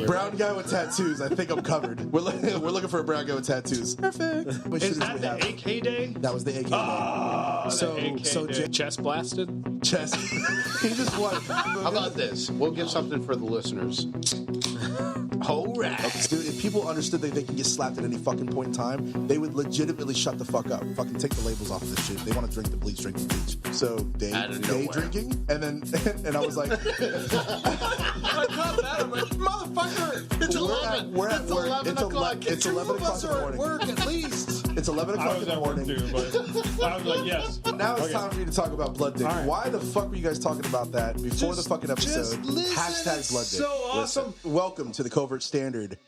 Brown guy with tattoos. I think I'm covered. We're looking for a brown guy with tattoos. Perfect. Is that the AK day? That was the AK day. So chest blasted? Chest. He just won. How about this? We'll give something for the listeners. All right. Dude, if people understood that they can get slapped at any fucking point in time, they would legitimately shut the fuck up. Fucking take the labels off of this shit. They want to drink the bleach, drink the bleach. So day drinking, and I was like, I caught that. I'm like, motherfucker! It's 11. We're at work. 11 o'clock. It's 11 o'clock in the morning. Work at least. It's 11 o'clock in the morning. Too, but I was like, yes. Now it's time for me to talk about blood dick. Right. Why the fuck were you guys talking about that before the fucking episode? Hashtag blood dick. So awesome. Listen, welcome to the Covert Standard.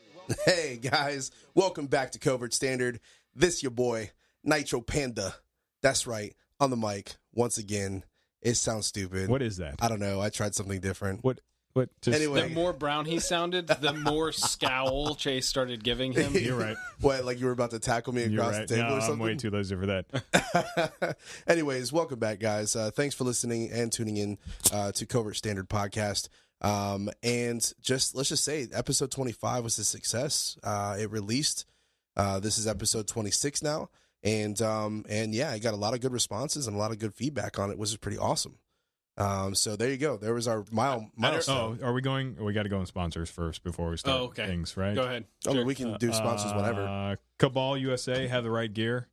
Hey guys, welcome back to Covert Standard. This your boy Nitro Panda. That's right, on the mic once again. It sounds stupid. What is that? I don't know. I tried something different. What? Just Anyway. The more brown he sounded, the more scowl Chase started giving him. You're right. What, like you were about to tackle me You're across right. the table No, or something? I'm way too lazy for that. Anyways, welcome back, guys. Thanks for listening and tuning in to Covert Standard Podcast. And let's just say episode 25 was a success. It released. This is episode 26 now. And yeah, I got a lot of good responses and a lot of good feedback on it, which is pretty awesome. So there you go. There was our milestone. Are we going? We got to go on sponsors first before we start things, right? Go ahead. I mean, we can do sponsors whenever. Cabal USA, have the right gear.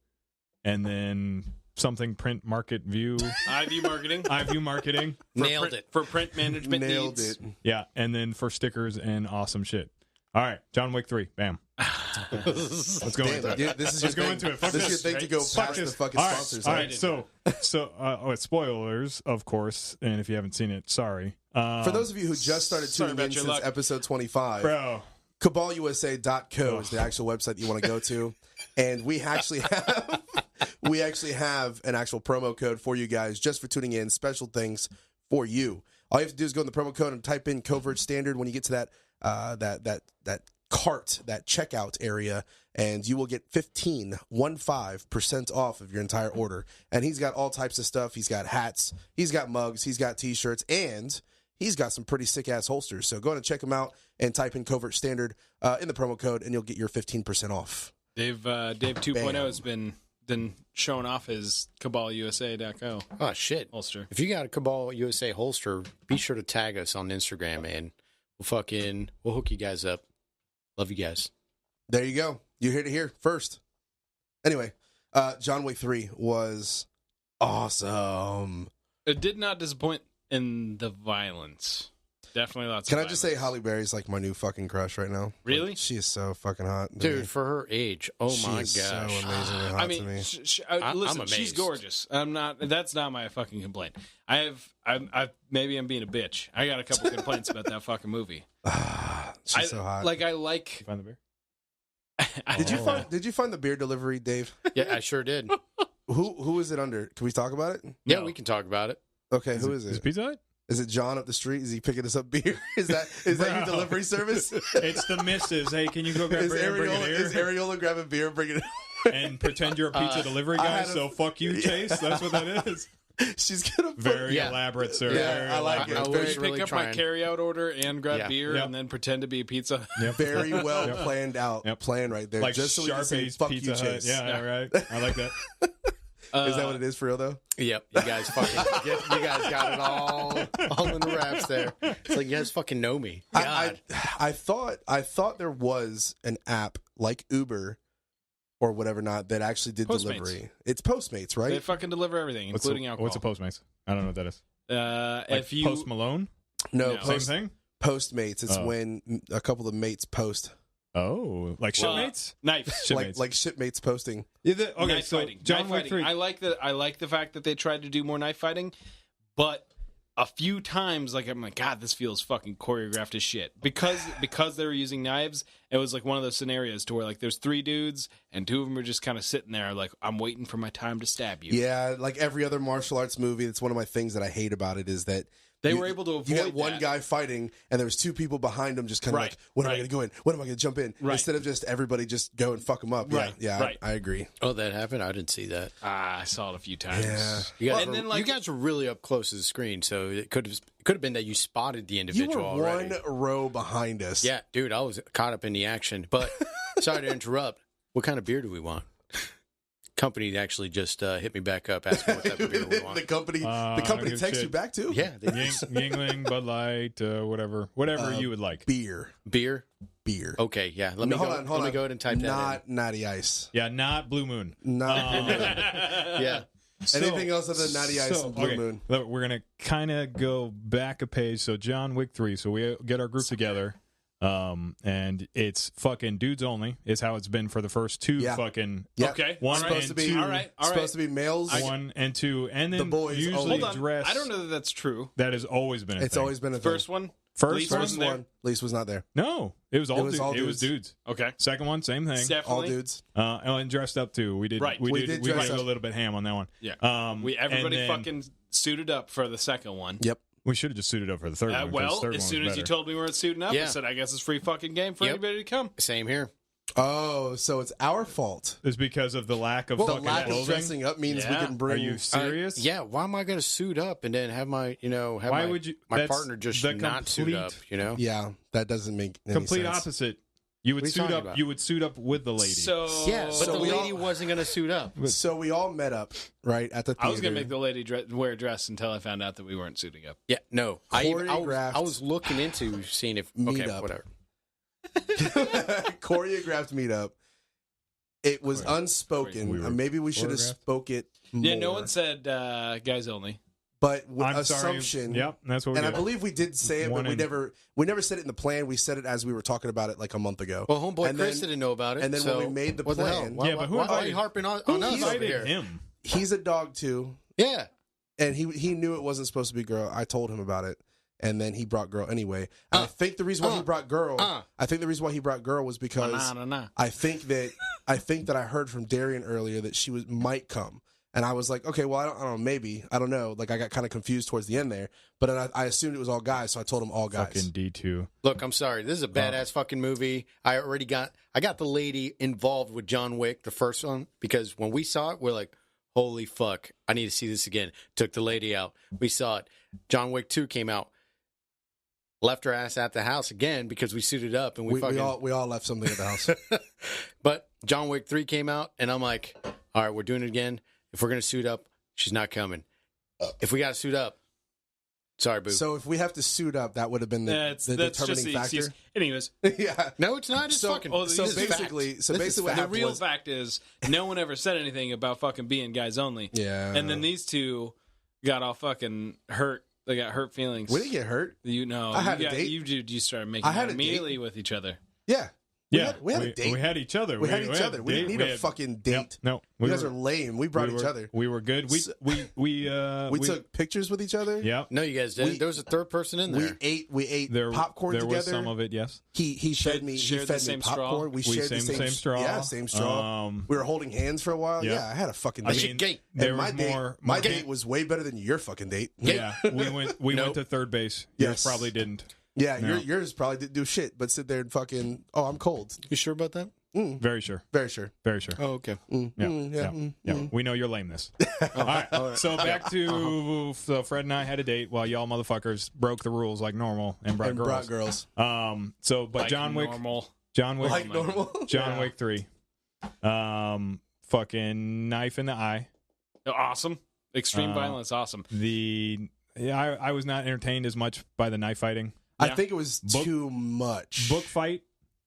And then something print market view. iView Marketing. iView Marketing. Nailed it. For print management Nailed needs. it. Yeah. And then for stickers and awesome shit. All right. John Wick 3. Bam. Let's go into it. Dude, this is Let's go into it. Fuck this is this, your thing right? to go Fuck past this. the fucking All right, sponsors. All right? right. So spoilers, of course. And if you haven't seen it, sorry. For those of you who just started Sorry tuning in about your since luck. episode 25, Bro. CabalUSA.co is the actual website that you want to go to, and we actually have an actual promo code for you guys just for tuning in. Special things for you. All you have to do is go in the promo code and type in Covert Standard when you get to that cart, that checkout area, and you will get 15% off of your entire order. And he's got all types of stuff. He's got hats, he's got mugs, he's got t-shirts, and he's got some pretty sick-ass holsters. So go ahead and check him out and type in Covert Standard in the promo code, and you'll get your 15% off. Dave 2.0 has been showing off his CabalUSA.co Oh, shit. holster. If you got a Cabal USA holster, be sure to tag us on Instagram, and we'll hook you guys up. Love you guys. There you go. You heard it here first. Anyway, John Wick 3 was awesome. It did not disappoint in the violence. Definitely lots Can of I just say Halle Berry's like my new fucking crush right now? Really? Like, she is so fucking hot. to Dude, me. for her age, oh She my is gosh. so amazingly hot I to mean, me. listen, I'm she's amazed. gorgeous. That's not my fucking complaint. Maybe I'm being a bitch. I got a couple complaints about that fucking movie. She's so hot. Like, I like. You find the beer? Did you find the beer delivery, Dave? Yeah, I sure did. Who is it under? Can we talk about it? Yeah, No. we can talk about it. Okay, who is Is it? Pizza Hut? Is it John up the street? Is he picking us up beer? Is that your Bro. delivery service? It's the missus. Hey, can you go grab Is beer and bring it Areola, is here? Areola grabbing beer and bringing it? And pretend you're a pizza delivery guy, had a- so fuck you, Chase. That's what that is. She's gonna put, Very Yeah. elaborate, sir. Yeah, Very I like elaborate. it. I Very- was Pick really up trying. my carry-out order and grab Yeah. beer Yep. and then pretend to be pizza. Yep. very well planned out Yep. plan right there. Like just so we can say Sharpay's fuck Pizza you, Hut. Chase. Yeah, right. I like that. Is that what it is for real though? Yep, you guys you guys got it all in the wraps there. It's like you guys fucking know me. God. I thought there was an app like Uber or whatever not that actually did Postmates. delivery. It's Postmates, right? They fucking deliver everything, including alcohol. What's a Postmates? I don't know what that is. Like If you Post Malone? No, No. Same thing? Postmates. It's Oh. when a couple of mates post, Oh, like shipmates? knife. Shipmates. like shipmates posting. Okay, Knife so fighting. John Knife Wick fighting. 3. I like the fact that they tried to do more knife fighting, but a few times, like, I'm like, God, this feels fucking choreographed as shit. Because they were using knives, it was like one of those scenarios to where like there's three dudes and two of them are just kind of sitting there like, I'm waiting for my time to stab you. Yeah, like every other martial arts movie, that's one of my things that I hate about it is that They were able to avoid You got one that. guy fighting, and there was two people behind him just kind of Right, like, when am I right. going to go in? When am I going to jump in? Right. Instead of just everybody just go and fuck them up. Right, Yeah, right. I agree. Oh, that happened? I didn't see that. I saw it a few times. Yeah. You guys, And were, then, like- you guys were really up close to the screen, so it could have been that you spotted the You individual were already. one row behind us. Yeah, dude, I was caught up in the action. But sorry to interrupt. What kind of beer do we want? Company actually just hit me back up asking what type of beer we want. the company good texts shit. you back too? Yeah, they Yingling, Bud Light, whatever you would like. Beer. beer. Okay, Yeah. Let me hold go. on, hold let me on. go ahead and type that Not Natty Ice. Yeah, not Blue Moon. Not Blue Moon. in. Yeah. Anything else other than Natty Ice and Blue okay, Moon? look, we're gonna kind of go back a page. So John Wick 3. So we get our group together, and it's fucking dudes only. Is how it's been for the first two Yeah. fucking Yeah. Okay. One all right. Supposed to be two. All right. supposed to be males. 1 and 2, and then The boys usually only. Hold on. dress. I don't know that that's true. That has always been a It's thing. always been a thing. First one? First Least one? First there? one, Lise was not there. No, it was all It was all It was dudes. Okay. Second one, same thing. Definitely. All dudes. And dressed up too. We did. Right. We We did. did We dress went up. a little bit ham on that one. Yeah. And Everybody then fucking suited up for the second one. Yep. We should have just suited up for the third one. 'cause Well, the third as one soon was as you better. told me we weren't suiting up, I Yeah. said, I guess it's free fucking game for Yep. anybody to come. Same here. Oh, so it's our fault. It's because of the lack of The fucking lack of clothing. dressing up means we Yeah. can bring. Are you serious? Yeah. Why am I going to suit up and then have my, have Why my, would you? my that's partner just the not suit up? Yeah, that doesn't make any Complete sense. opposite. You would What are you suit talking up. about? You would suit up with the lady. So Yeah, but So the we lady all- wasn't going to suit up. So we all met up right at the theater. I was going to make the lady wear a dress until I found out that we weren't suiting up. Yeah, no. Choreographed I was looking into seeing if meetup. whatever. choreographed meetup. It was unspoken. We were Maybe we should have choreographed? spoke it more. Yeah, no one said guys only. But I'm assumption. Sorry. Yep, that's what we And I did. believe we did say it, One but in. we never said it in the plan. We said it as we were talking about it like a month ago. Well, homeboy And Chris then- didn't know about it. and then so when we made the what the hell? plan- Why, Yeah, but who why are invited- you harping on Who us over invited here? him? He's a dog too, Yeah. and he knew it wasn't supposed to be girl. I told him about it, and then he brought girl anyway. And I think the reason why he brought girl, I think the reason why he brought girl was because Nah. I think that I heard from Darian earlier that she might come. And I was like, okay, well, I don't know, maybe. I don't know. Like, I got kind of confused towards the end there. But then I assumed it was all guys, so I told him all guys. Fucking D2. Look, I'm sorry. This is a badass fucking movie. I got the lady involved with John Wick, the first one, because when we saw it, we're like, holy fuck, I need to see this again. Took the lady out. We saw it. John Wick 2 came out. Left her ass at the house again because we suited up and we all left something at the house. But John Wick 3 came out, and I'm like, all right, we're doing it again. If we're going to suit up, she's not coming. If we got to suit up, sorry, boo. So if we have to suit up, that would have been the That's determining just the factor. excuse. Anyways, Yeah. no, it's not. It's So, fucking. so this is fact. basically, This is what fact. the happened real was, fact is no one ever said anything about fucking being guys only. yeah. And then these two got all fucking hurt. They got hurt feelings. we didn't get hurt. You know, I had you a date. You started making I had out a date. immediately with each other. Yeah. Yeah, we had a date. We had each other. We had each other. We didn't need a fucking date. Yep, no, You guys are lame. We brought each other. We were good. So- We took pictures with each other. Yeah. No, you guys didn't. There was a third person in there. We ate There popcorn there together. was some of it. Yes. He fed me. He shared the fed me same popcorn. straw? We shared the same straw. Yeah, same straw. We were holding hands for a while. Yeah. Yeah, I had a fucking I date. Shit, gay. there And my was date, more. my more- date was way better than your fucking date. Yeah, we went. We went Nope. to third base. Yes. Yours probably didn't. Yeah, No. yours probably didn't do shit, but sit there and fucking. Oh, I'm cold. You sure about that? Very sure. Very sure. Very sure. Oh, okay. Yeah. We know your lameness. All right. So back to so Fred and I had a date while y'all motherfuckers broke the rules like normal and brought And girls. brought girls. So but Like John Wick. normal. John Wick. Like normal. John Wick 3. Fucking knife in the eye. Awesome. Extreme violence. Awesome. I was not entertained as much by the knife fighting. I Yeah. think it was Book- too much. Book fight.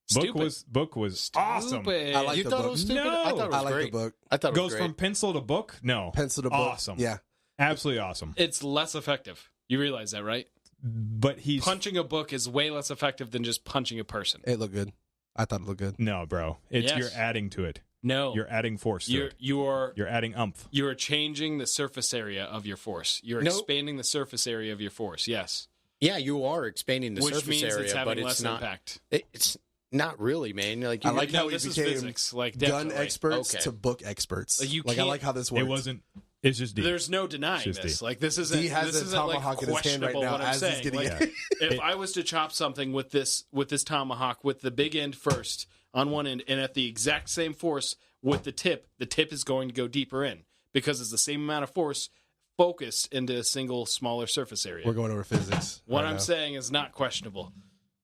Stupid. Book was awesome. Stupid. I like You the thought book. it was stupid? No. I thought it was I like great. the book. I thought it was Goes great. from pencil to book. No, Pencil to book. Awesome. Yeah. absolutely awesome. It's less effective. You realize that, right? But he's Punching a book is way less effective than just punching a person. It looked good. I thought it looked good. no, bro. It's Yes. you're adding to it. No, You're adding force to it. you're You're adding umph. you are changing the surface area of your force. You're Nope. expanding the surface area of your force. Yes, Yeah, you are expanding the which surface means area, it's but having it's less not. impact. It's not really, man. Like I like you, how No, we this is became physics. Like gun definitely. experts Okay. to book experts. Like, you I can't- like how this works. It wasn't. It's just deep. There's no denying It's just this. deep. Like this isn't. He has this a isn't tomahawk like in his hand right questionable now what I'm as he's saying. getting Like, it. if I was to chop something with this tomahawk with the big end first on one end and at the exact same force with the tip is going to go deeper in because it's the same amount of force focused into a single smaller surface area. We're going over physics. What right I'm now. saying is not questionable.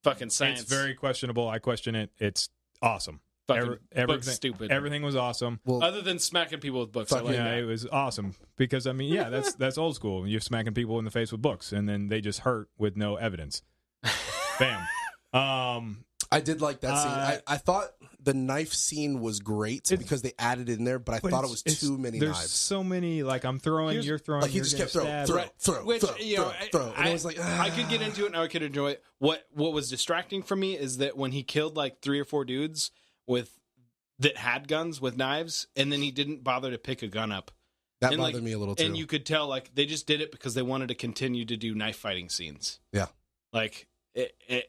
Fucking science. It's very questionable. I question it. It's awesome. fucking Everything, stupid. Everything was awesome. Well, Other than smacking people with books. I like Yeah, that. it was awesome because I mean, yeah, that's old school. You're smacking people in the face with books, and then they just hurt with no evidence. Bam. I did like that scene. I thought the knife scene was great because they added it in there, but I thought it was too many there's knives. so many. Like I'm throwing, you're throwing. Like he you're just gonna kept stab. throw, Which, you know, throw. And I was like, I could get into it and I could enjoy it. What was distracting for me is that when he killed like 3 or 4 dudes that had guns with knives, and then he didn't bother to pick a gun up. that and, bothered me a little too. And you could tell like they just did it because they wanted to continue to do knife fighting scenes. Yeah. Like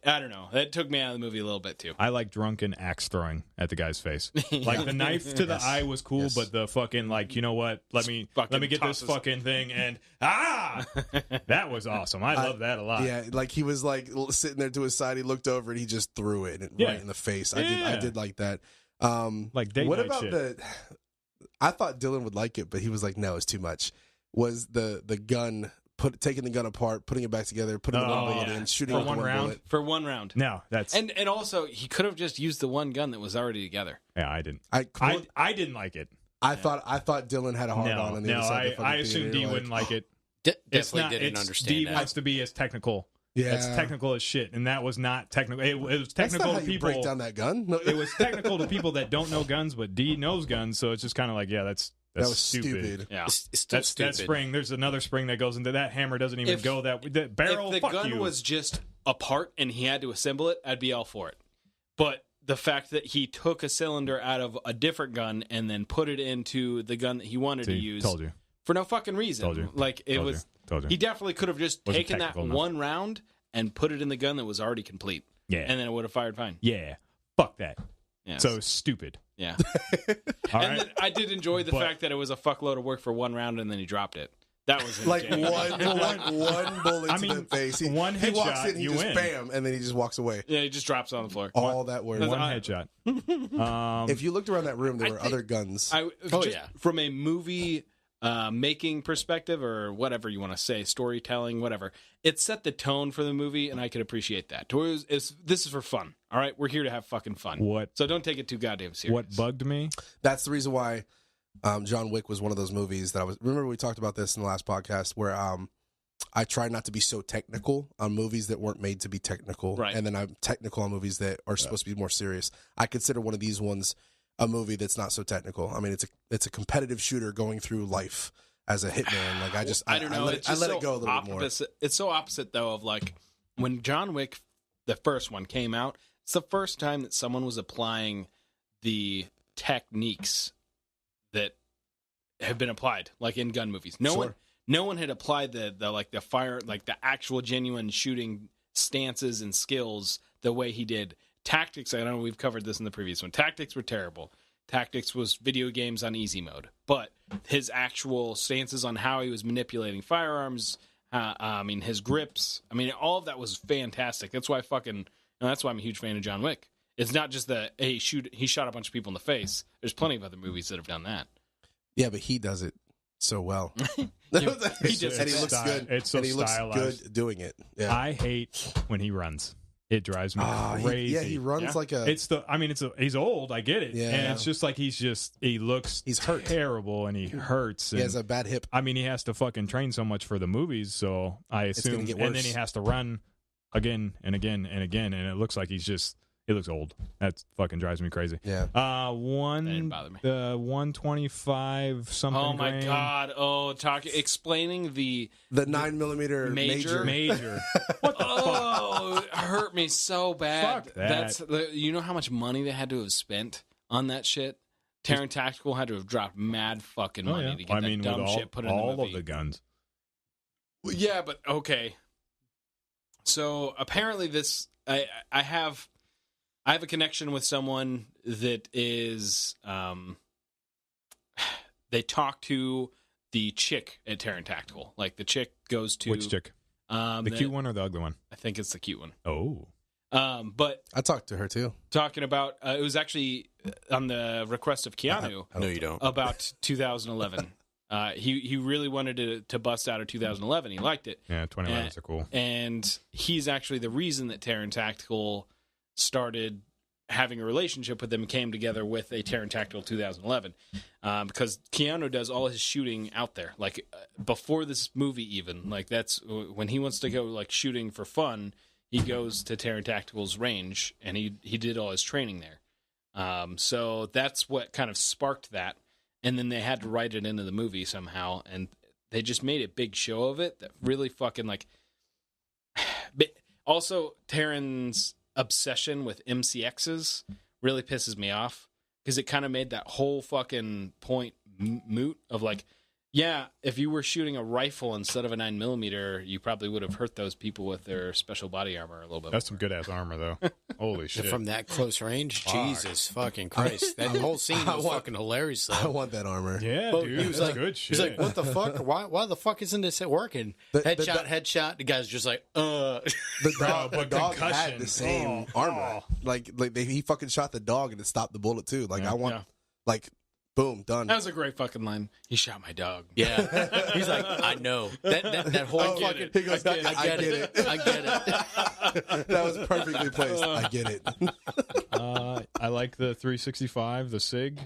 I don't know. That took me out of the movie a little bit too. I like drunken axe throwing at the guy's face. Like the knife to the Yes. eye was cool, Yes. but the fucking like, you know what? Let me get this tosses. fucking thing and that was awesome. I love that a lot. Yeah, like he was like sitting there to his side. He looked over and he just threw it Yeah. right in the face. I Yeah. did like that. Like date what night about shit. I thought Dillon would like it, but he was like, no, it's too much. Was the gun taking the gun apart, putting it back together, putting the one bullet yeah. in, shooting For with one the one round? bullet. For one round. No, that's And also he could have just used the one gun that was already together. yeah, I didn't. I didn't like it. thought Dillon had a hard No, on the no, other side. of the I fucking assume theater, D like, wouldn't like it. Definitely didn't D understand that. wants to be as technical. Yeah, It's technical as shit, and that was not technical. It was That's technical not to how you people. break down that gun. No, It was technical to people that don't know guns, but D knows guns, so it's just kind of like, yeah, that's that was stupid. Yeah. It's still That's stupid. that spring. There's another spring that goes into that hammer. Doesn't even go that barrel. If the fuck gun you. was just apart and he had to assemble it, I'd be all for it. But the fact that he took a cylinder out of a different gun and then put it into the gun that he wanted to See, use told you. for no fucking reason. Told you. Like it Told was. you. Told you. He definitely could have just Wasn't taken that technical enough. one round and put it in the gun that was already complete, Yeah. and then it would have fired fine. Yeah. Fuck that. Yeah. So stupid. yeah. All And right. then I did enjoy the But- fact that it was a fuckload of work for one round and then he dropped it. That was Like entertaining. one bullet I to mean, the face. He, one he walks headshot, in, he you just win. bam, and then he just walks away. Yeah, he just drops it on the floor. All that work. One I- headshot. If you looked around that room, there I were think- other guns. Oh yeah. From a movie making perspective or whatever you want to say, storytelling, whatever, it set the tone for the movie, and I could appreciate that. This is for fun. All right, we're here to have fucking fun. What- So don't take it too goddamn serious. what bugged me? That's the reason why John Wick was one of those movies that I was. Remember we talked about this in the last podcast where I try not to be so technical on movies that weren't made to be technical, Right. and then I'm technical on movies that are supposed to be more serious. I consider one of these ones a movie that's not so technical. I mean, it's a competitive shooter going through life as a hitman. Like I don't know. let, It's I just let so it go a little bit more. opposite. It's so opposite though of like when John Wick, the first one, came out. It's the first time that someone was applying the techniques that have been applied, like in gun movies. No one had applied the fire, like the actual genuine shooting stances and skills the way he did. Tactics, I know we've covered this in the previous one. Tactics were terrible. Tactics was video games on easy mode. But his actual stances on how he was manipulating firearms, his grips, all of that was fantastic. That's why that's why I'm a huge fan of John Wick. It's not just that he shot a bunch of people in the face. There's plenty of other movies that have done that. Yeah, but he does it so well. He just- and he looks good. It's so and he looks stylized. good doing it. Yeah. I hate when he runs. It drives me crazy. He runs Yeah. like a. He's old. I get it. Yeah. And it's just like he looks He's hurt. terrible and he hurts. he And, has a bad hip. he has to fucking train so much for the movies. So I gonna assume, get and then worse. he has to run again and again and again. And it looks like he looks old. That fucking drives me crazy. Yeah. That didn't bother me. 125 something. Oh my grain. god! Oh, explaining the 9mm Major? Major. What the fuck? oh, it hurt me so bad. Fuck that. That's you know how much money they had to have spent on that shit. Terran Tactical had to have dropped mad fucking money to get that dumb with shit put in the all movie. of the guns. Well, yeah, but okay. So apparently, I have a connection with someone that is they talk to the chick at Terran Tactical. Like the chick goes to Which chick? The cute one or the ugly one? I think it's the cute one. Oh. But I talked to her too. talking about it was actually on the request of Keanu No, you don't. about 2011. He really wanted to bust out of 2011. He liked it. Yeah, 2011s are cool. And he's actually the reason that Terran Tactical started having a relationship with them and came together with a Terran Tactical 2011. Because Keanu does all his shooting out there. Like, before this movie even. Like, that's when he wants to go, like, shooting for fun, he goes to Terran Tactical's range, and he did all his training there. So that's what kind of sparked that. And then they had to write it into the movie somehow, and they just made a big show of it that really fucking, like... But also, Terran's obsession with MCXs really pisses me off, because it kind of made that whole fucking point moot of, like, yeah, if you were shooting a rifle instead of a 9mm, you probably would have hurt those people with their special body armor a little bit. That's some good ass armor, though. Holy shit! From that close range, Jesus fucking Christ! That whole scene was fucking hilarious. Though. I want that armor. Yeah, But dude, he was that's like, good shit. He's like, what the fuck? Why the fuck isn't this working? Headshot. The guy's just like, The dog, but the dog concussion. had the same armor. Like he fucking shot the dog and it stopped the bullet too. Like I want, like, boom, done. That was a great fucking line. He shot my dog. yeah. He's like, I know that whole fucking. He goes, I get it. I get it. That was perfectly placed. I get it. I like the 365, the SIG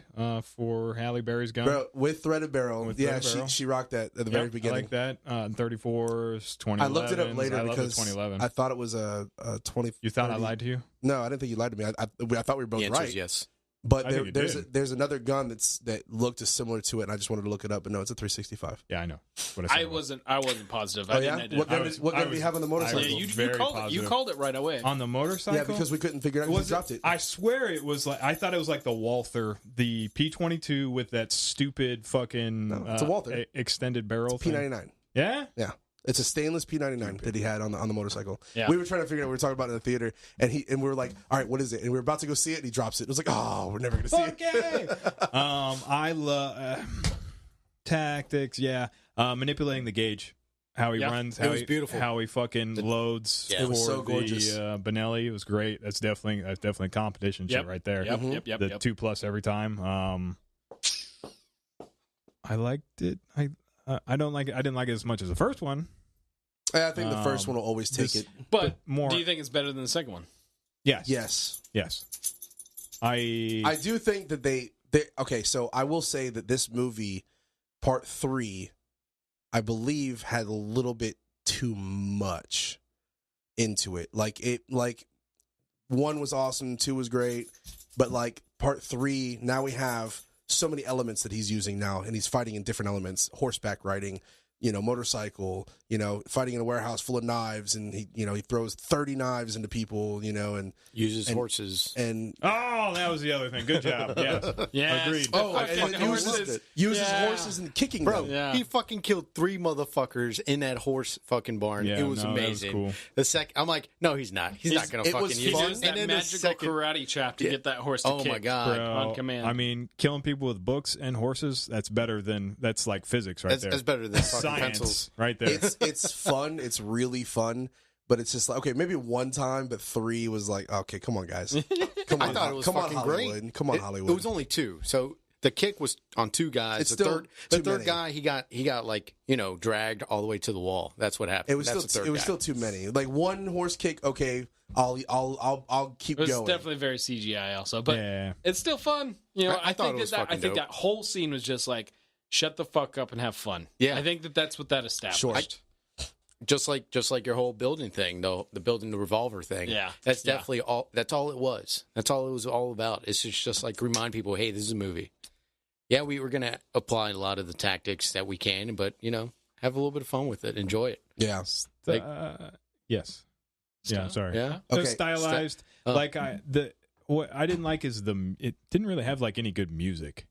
for Halle Berry's gun. Bro, with threaded barrel. With Yeah, threaded barrel. she rocked that at the very beginning. I like that. 34s, 2011s. I looked it up later I love the because 2011. I thought it was a 20. You thought 30. I lied to you? No, I didn't think you lied to me. I thought we were both The answer right. is yes. But I think you did. there's another gun that looked as similar to it, and I just wanted to look it up. But no, it's a 365. Yeah, I know. What I said it was. wasn't positive. Oh I yeah, didn't. what gun I did we was- have on the motorcycle? Yeah, you Very called it. positive. You called it right away. On the motorcycle? Yeah, because we couldn't figure it out. We Was dropped it. I swear it was like, I thought it was like the Walther, the P22 with that stupid fucking No, it's a Walther. Extended barrel thing. P99. Yeah? Yeah. It's a stainless P99 that he had on the motorcycle. Yeah. We were trying to figure it out. We were talking about it in the theater, and we were like, "All right, what is it?" And we were about to go see it, and he drops it. It was like, "Oh, we're never going to see it." Okay. I love tactics. Yeah. Manipulating the gauge. How he runs. How was he, beautiful. How he fucking loads. Yeah. For It was so gorgeous. The Benelli. It was great. That's definitely competition shit right there. Yep, Mhm. yep. The 2+ every time. I liked it. I didn't like it as much as the first one. I think the first one will always take this- it. But more. do you think it's better than the second one? Yes. Yes. I do think that they okay, so I will say that this movie, part 3, I believe had a little bit too much into it. Like 1 was awesome, 2 was great, but like part 3, now we have so many elements that he's using now, and he's fighting in different elements, horseback riding, motorcycle, fighting in a warehouse full of knives, and he throws 30 knives into people, and Uses horses. and Oh, that was the other thing. Good job. Yes. Yes. Agreed. Oh, Fucking and horses. uses Yeah. horses and kicking Bro, them. Yeah. he fucking killed 3 motherfuckers in that horse fucking barn. Yeah, it was no, that was amazing. cool. The second, I'm like, no, he's not. He's not gonna it fucking was use fun. it. He does that then the magical second- karate chop to get that horse to Oh kick. my god, Bro, on command. I mean, killing people with books and horses, that's like physics right there. that's better than fucking Science pencils. right there. It's fun. It's really fun. But it's just like, okay, maybe 1 time, but 3 was like, okay, come on, guys. Come on, I thought it was come on, fucking Hollywood. great. Come on, It Hollywood. was only 2, so the kick was on 2 guys. It's the still third too many. guy, he got like dragged all the way to the wall. That's what happened. It was That's the third guy. still too many. Like 1 horse kick, okay, I'll keep It was going. definitely very CGI also, but Yeah. it's still fun. I thought it was I fucking think dope. that whole scene was just like, shut the fuck up and have fun. Yeah. I think that's what that established. Sure. just like your whole building thing, though, the building the revolver thing. Yeah. That's Yeah. definitely all. That's all it was. That's all it was all about. It's just like remind people, hey, this is a movie. Yeah, we were gonna apply a lot of the tactics that we can, but have a little bit of fun with it, enjoy it. Yeah. Like- Yes. Yeah, sorry. Yeah. It was Okay. stylized. Oh. Like what I didn't like is it didn't really have like any good music.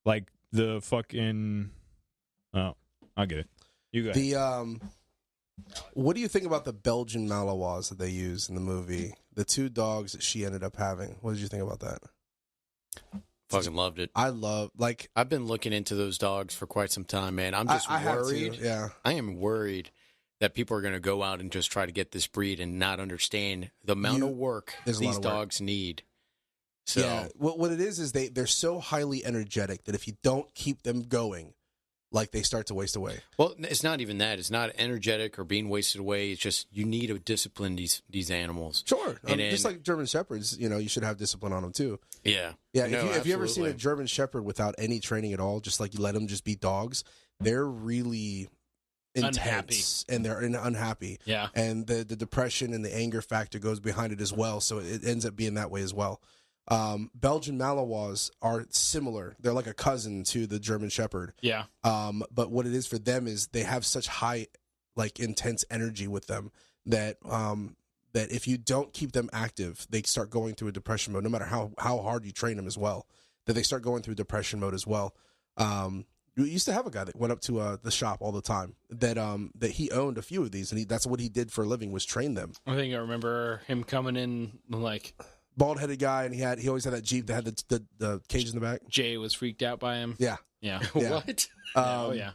Like the fucking oh, I get it. You go ahead. The what do you think about the Belgian Malinois that they used in the movie? The 2 dogs that she ended up having. What did you think about that? Fucking loved it. I love, like, I've been looking into those dogs for quite some time, man. I'm just I have worried. to, yeah. I am worried that people are going to go out and just try to get this breed and not understand the amount of work there's a lot these of work. dogs need. So, Yeah, what it is they're so highly energetic that if you don't keep them going, like, they start to waste away. well, it's not even that. It's not energetic or being wasted away. It's just you need to discipline these animals. Sure, And just then- like German Shepherds, you should have discipline on them too. Yeah. Yeah, No, if you ever seen a absolutely. German Shepherd without any training at all, just like you let them just be dogs, they're really intense and they're unhappy. Yeah. And the depression and the anger factor goes behind it as well, so it ends up being that way as well. Belgian Malinois are similar. They're like a cousin to the German Shepherd. Yeah. But what it is for them is they have such high, like, intense energy with them that that if you don't keep them active, they start going through a depression mode. No matter how hard you train them as well, that they start going through depression mode as well. We used to have a guy that went up to the shop all the time. That he owned a few of these, and that's what he did for a living, was train them. I think I remember him coming in, like, Bald-headed guy, and he always had that Jeep that had the cage in the back. Jay was freaked out by him. Yeah. Yeah. Yeah. What? Oh, yeah.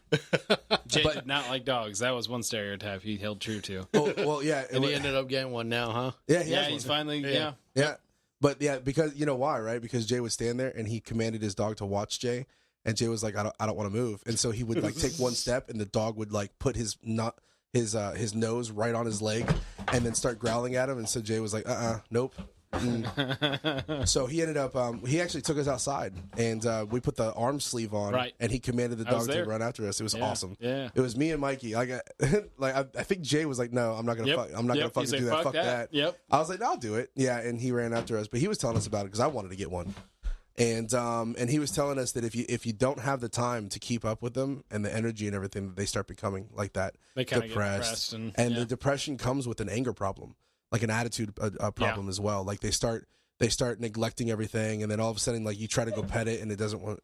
Jay did not like dogs. That was one stereotype he held true to. Oh, well, yeah. And he ended up getting one now, huh? Yeah, he Yeah, has he's one. finally, Yeah. Yeah. But yeah, because you know why, right? Because Jay would stand there and he commanded his dog to watch Jay, and Jay was like, I don't want to move. And so he would, like, take one step, and the dog would, like, put his nose right on his leg and then start growling at him. And so Jay was like, nope. So he ended up he actually took us outside, and we put the arm sleeve on, Right. and he commanded the I was dog to there. run after us. It was Yeah. awesome. Yeah. It was me and Mikey. Like, I think Jay was like, no, I'm not gonna Yep. I'm not gonna Yep. fucking He's like, do that. Fuck that. Yep. I was like, no, I'll do it. Yeah, and he ran after us, but he was telling us about it because I wanted to get one. And he was telling us that if you don't have the time to keep up with them and the energy and everything, they start becoming like that, They kind of get depressed. And yeah. the depression comes with an anger problem, like an attitude problem as well. Like they start neglecting everything, and then all of a sudden, like, you try to go pet it, and it doesn't want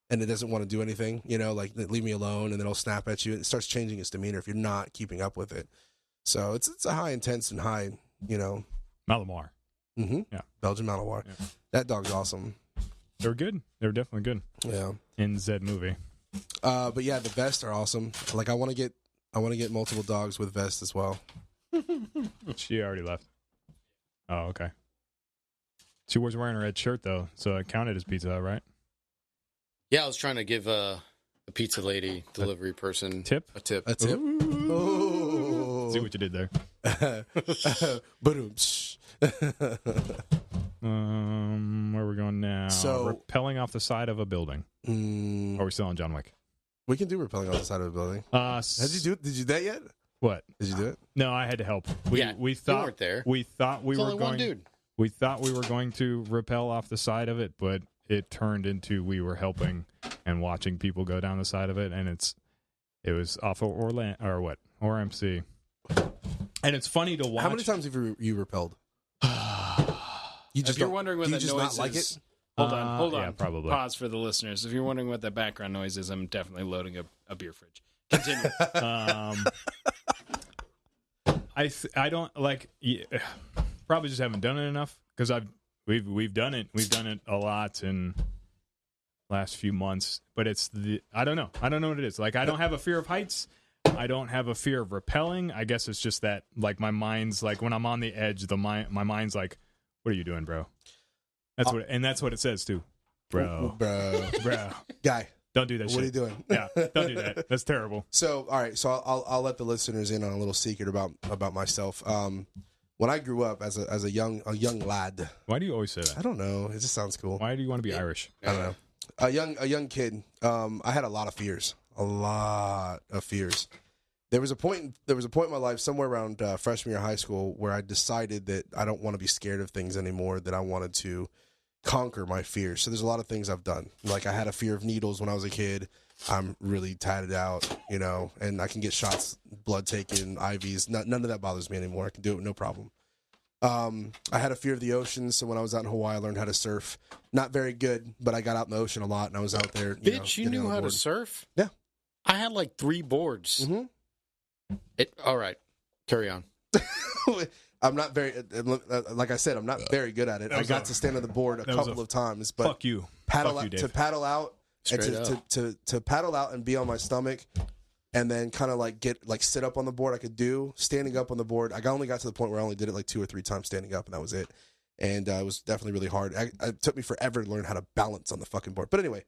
to do anything. Like, leave me alone, and then it'll snap at you. It starts changing its demeanor if you're not keeping up with it. So it's a high intense and high, Malinois. Mm-hmm. Yeah. Belgian Malinois. Yeah. That dog's awesome. They were good. They were definitely good Yeah. in Zed movie. But yeah, the vests are awesome. Like, I want to get multiple dogs with vests as well. She already left. Oh, okay. She was wearing a red shirt though, so it counted as Pizza Hut, right? Yeah, I was trying to give a pizza lady, delivery person, Tip? a tip. A tip. Oh. See what you did there. Boom. Where are we going now? So- Rappelling off the side of a building. Are we still on John Wick? We can do rappelling on the side of a building. Did you do that yet? What? Did you do it? No, I had to help. We You thought weren't there. we thought we It's were only one going. dude. We thought we were going to rappel off the side of it, but it turned into we were helping and watching people go down the side of it, and it was off of RMC. And it's funny to watch. How many times have you repelled? If you're wondering what do you that just noise not like is, it? hold on. Yeah, probably. Pause for the listeners. If you're wondering what that background noise is, I'm definitely loading a beer fridge. Continue. I don't like. Probably just haven't done it enough because we've done it. We've done it a lot in last few months, but I don't know what it is. Like, I don't have a fear of heights. I don't have a fear of rappelling. I guess it's just that, like, my mind's like, when I'm on the edge, my mind's like, what are you doing, bro? That's what it says too, bro. Guy, don't do that shit. what are you doing? Yeah, don't do that. That's terrible. So, all right. So I'll let the listeners in on a little secret about myself. When I grew up as a young lad, Why do you always say that? I don't know. It just sounds cool. Why do you want to be Irish? I don't know. A young kid. I had a lot of fears. There was a point in my life, somewhere around freshman year of high school, where I decided that I don't want to be scared of things anymore. That I wanted to conquer my fears. So there's a lot of things I've done. Like, I had a fear of needles when I was a kid. I'm really tatted out, and I can get shots, blood taken, IVs. None of that bothers me anymore. I can do it with no problem. I had a fear of the ocean, so when I was out in Hawaii, I learned how to surf. Not very good, but I got out in the ocean a lot, and I was out there. Bitch, you getting knew on how to board. surf? Yeah. I had like 3 boards. Mhm. All right. Carry on. I'm not very, like I said, I'm not very good at it. I got to stand on the board a couple of times, but Fuck you. paddle Fuck out, you, to Dave. paddle out and Straight to paddle out and be on my stomach, and then kind of like sit up on the board. I could do standing up on the board. I only got to the point where I only did it like 2 or 3 times standing up, and that was it. And it was definitely really hard. It took me forever to learn how to balance on the fucking board. But anyway,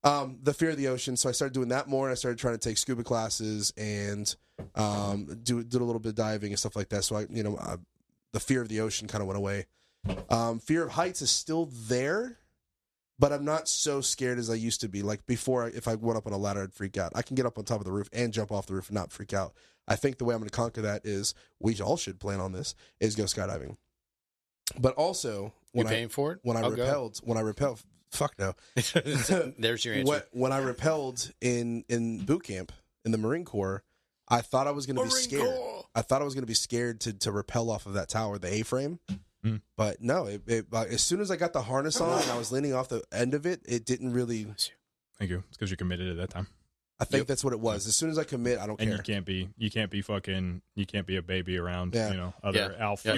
the fear of the ocean. So I started doing that more, and I started trying to take scuba classes and did a little bit of diving and stuff like that. So the fear of the ocean kind of went away. Fear of heights is still there, but I'm not so scared as I used to be. Like before, if I went up on a ladder, I'd freak out. I can get up on top of the roof and jump off the roof and not freak out. I think the way I'm going to conquer that is, we all should plan on this, is go skydiving. But also, You paying for it? when I repelled, fuck no. There's your answer. When I repelled in boot camp in the Marine Corps, I thought I was going to be scared. I thought I was going to be scared to rappel off of that tower, the A-frame. But no, as soon as I got the harness on and I was leaning off the end of it, it didn't really. Thank you. It's because you're committed at that time. I think that's what it was. As soon as I commit, I don't care. And you can't be a baby around, other alpha.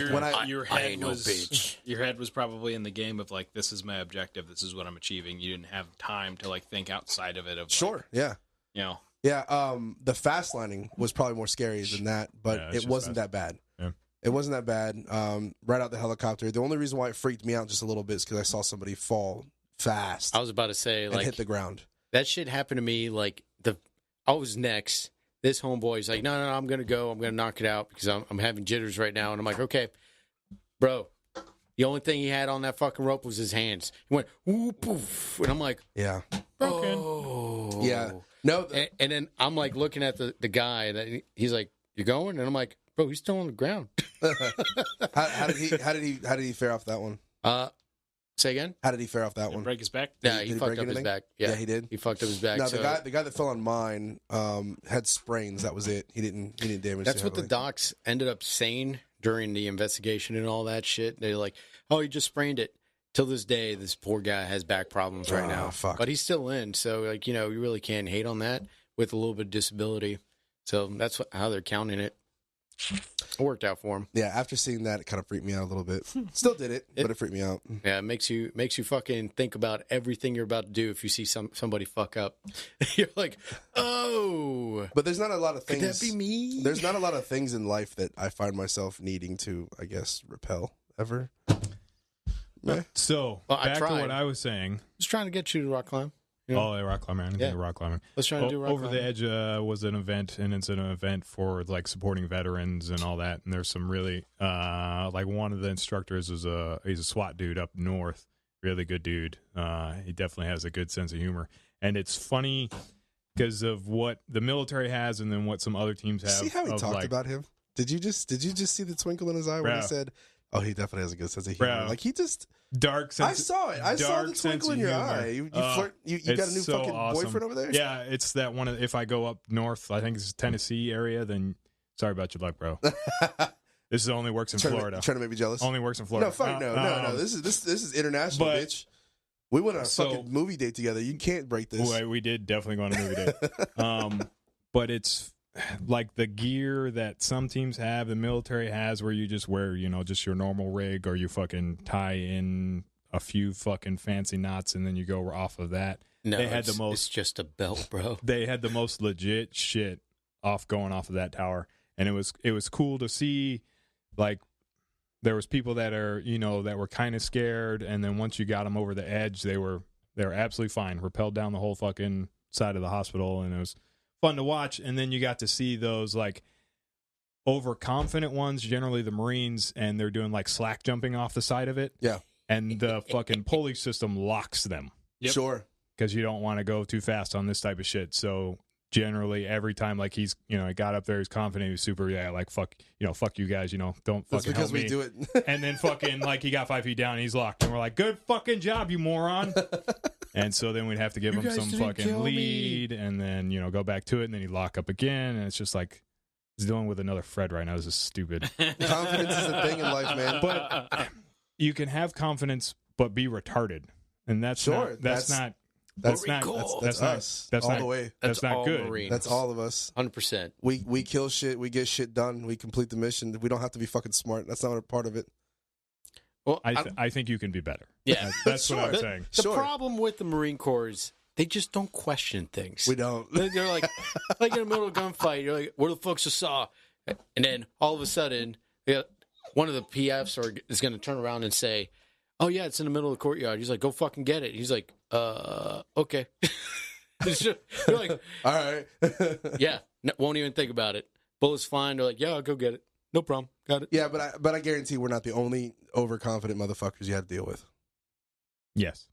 Your I head ain't no was bitch. your head was probably in the game of like, this is my objective, this is what I'm achieving. You didn't have time to like think outside of it. Sure, yeah. Yeah, the fast lining was probably more scary than that, but it wasn't that bad. Yeah. It wasn't that bad. Right out the helicopter. The only reason why it freaked me out just a little bit is because I saw somebody fall fast I was about to say, and like, hit the ground. that shit happened to me. Like, I was next. This homeboy's like, no, I'm going to go. I'm going to knock it out because I'm having jitters right now. And I'm like, okay, bro. The only thing he had on that fucking rope was his hands. He went, ooh, poof. And I'm like, Yeah. oh. Yeah. No. And then I'm like looking at the guy that he's like, you going? And I'm like, bro, he's still on the ground. How did he fare off that one? Say again? How did he fare off that one? Break his back. Yeah, Did he he fucked break up his anything? back. Yeah, he did. He fucked up his back. No, so the guy that fell on mine had sprains. That was it. He didn't damage. that's too what the heavily. docs ended up saying during the investigation and all that shit. They're like, oh, he just sprained it. Till this day, this poor guy has back problems right now. Fuck. But he's still in. So, like, you really can't hate on that with a little bit of disability. So that's how they're counting it. It worked out for him. Yeah, after seeing that, it kind of freaked me out a little bit. Still did it, but it freaked me out. Yeah, it makes you fucking think about everything you're about to do if you see somebody fuck up. You're like, oh. But there's not a lot of Could things. that be me? There's not a lot of things in life that I find myself needing to, I guess, repel ever. So Well, I back to tried. what I was saying. Just trying to get you to rock climb. You know? Oh, rock climbing. Anything Yeah. rock climbing. Let's try to do rock Over climbing. the Edge was an event, and it's an event for like supporting veterans and all that. And there's some really like one of the instructors he's a SWAT dude up north, really good dude. He definitely has a good sense of humor, and it's funny because of what the military has, and then what some other teams have. See how he of, talked like, about him? Did you just see the twinkle in his eye when he Bro. said, "Oh, he definitely has a good sense of humor"? Bro. Like he just. dark sense. I saw it. I saw the dark twinkle sense in of your humor. eye. You flirt. You got a It's new so fucking awesome. boyfriend over there? Yeah, it's that one. If I go up north, I think it's Tennessee area. Then sorry about your luck, bro. This only works in Florida. Trying to make me jealous. Only works in Florida. No, fuck no. This is international, but- bitch. We went on a So- fucking movie date together. You can't break this. Well, we did definitely go on a movie date. But it's like the gear that some teams have, the military has, where you just wear, just your normal rig, or you fucking tie in a few fucking fancy knots, and then you go off of that. No, They had it's, the most- it's just a belt, bro. They had the most legit shit going off of that tower, and it was cool to see. Like, there was people that are that were kind of scared, and then once you got them over the edge, they were absolutely fine, rappelled down the whole fucking side of the hospital, and it was fun to watch. And then you got to see those like overconfident ones, generally the Marines, and they're doing like slack jumping off the side of it. Yeah. And the fucking pulley system locks them Yep. Sure. because you don't want to go too fast on this type of shit. So generally every time, like, he's he got up there, he's confident, he was super like fuck you guys, don't That's fucking because help we me. do it. And then fucking like he got 5 feet down and he's locked, and we're like, good fucking job, you moron. And so then we'd have to give You him guys some didn't fucking kill me. lead, and then go back to it, and then he'd lock up again, and it's just like he's dealing with another Fred right now. This is stupid. Confidence is a thing in life, man. But you can have confidence but be retarded, and that's Sure, not that's not That's not cool. that's not not us that's all not the way. that's not all good. Marines. That's all of us. 100%. We kill shit. We get shit done. We complete the mission. We don't have to be fucking smart. That's not a part of it. Well, I think you can be better. Yeah. That's Sure. what I'm saying. The Sure. problem with the Marine Corps is they just don't question things. We don't. They're like in the middle of a gunfight, you're like, where the fuck's the saw? And then all of a sudden, one of the PFs is going to turn around and say, oh, yeah, it's in the middle of the courtyard. He's like, go fucking get it. He's like, okay. You're like, All right. yeah, won't even think about it. Bullets flying. They're like, yeah, I'll go get it. No problem. Got it. Yeah, but I guarantee we're not the only overconfident motherfuckers you have to deal with. Yes.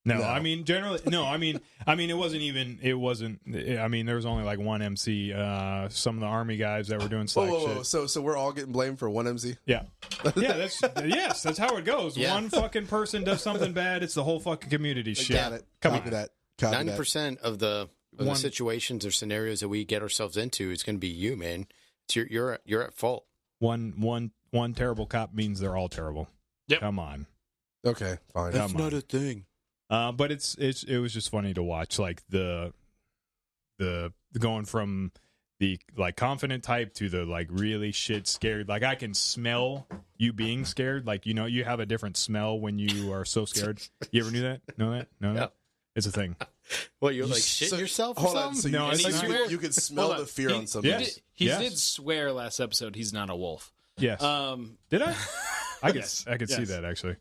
No, No. I mean generally. No, I mean it wasn't. I mean there was only like one MC. Some of the army guys that were doing slack Whoa. shit. So we're all getting blamed for one MC. Yeah, yeah. That's how it goes. Yeah. One fucking person does something bad, it's the whole fucking community shit. Got it. Come Copy on. that. Copy 90% of the situations or scenarios that we get ourselves into is going to be you, man. It's you're at fault. One terrible cop means they're all terrible. Yep. Come on. that. Okay, fine. That's Not a thing. But it was just funny to watch, like the going from the like confident type to the like really shit scared. Like I can smell you being scared. Like you have a different smell when you are so scared. You ever knew that? Know that? No. Yeah. It's a thing. Well, you're like shitting yourself or Hold on. something? So No, you, it's so not. you could smell Hold the on. fear on somebody. Yes. He Yes. did swear last episode he's not a wolf. Yes. Did I? Yes. I could see Yes. that actually.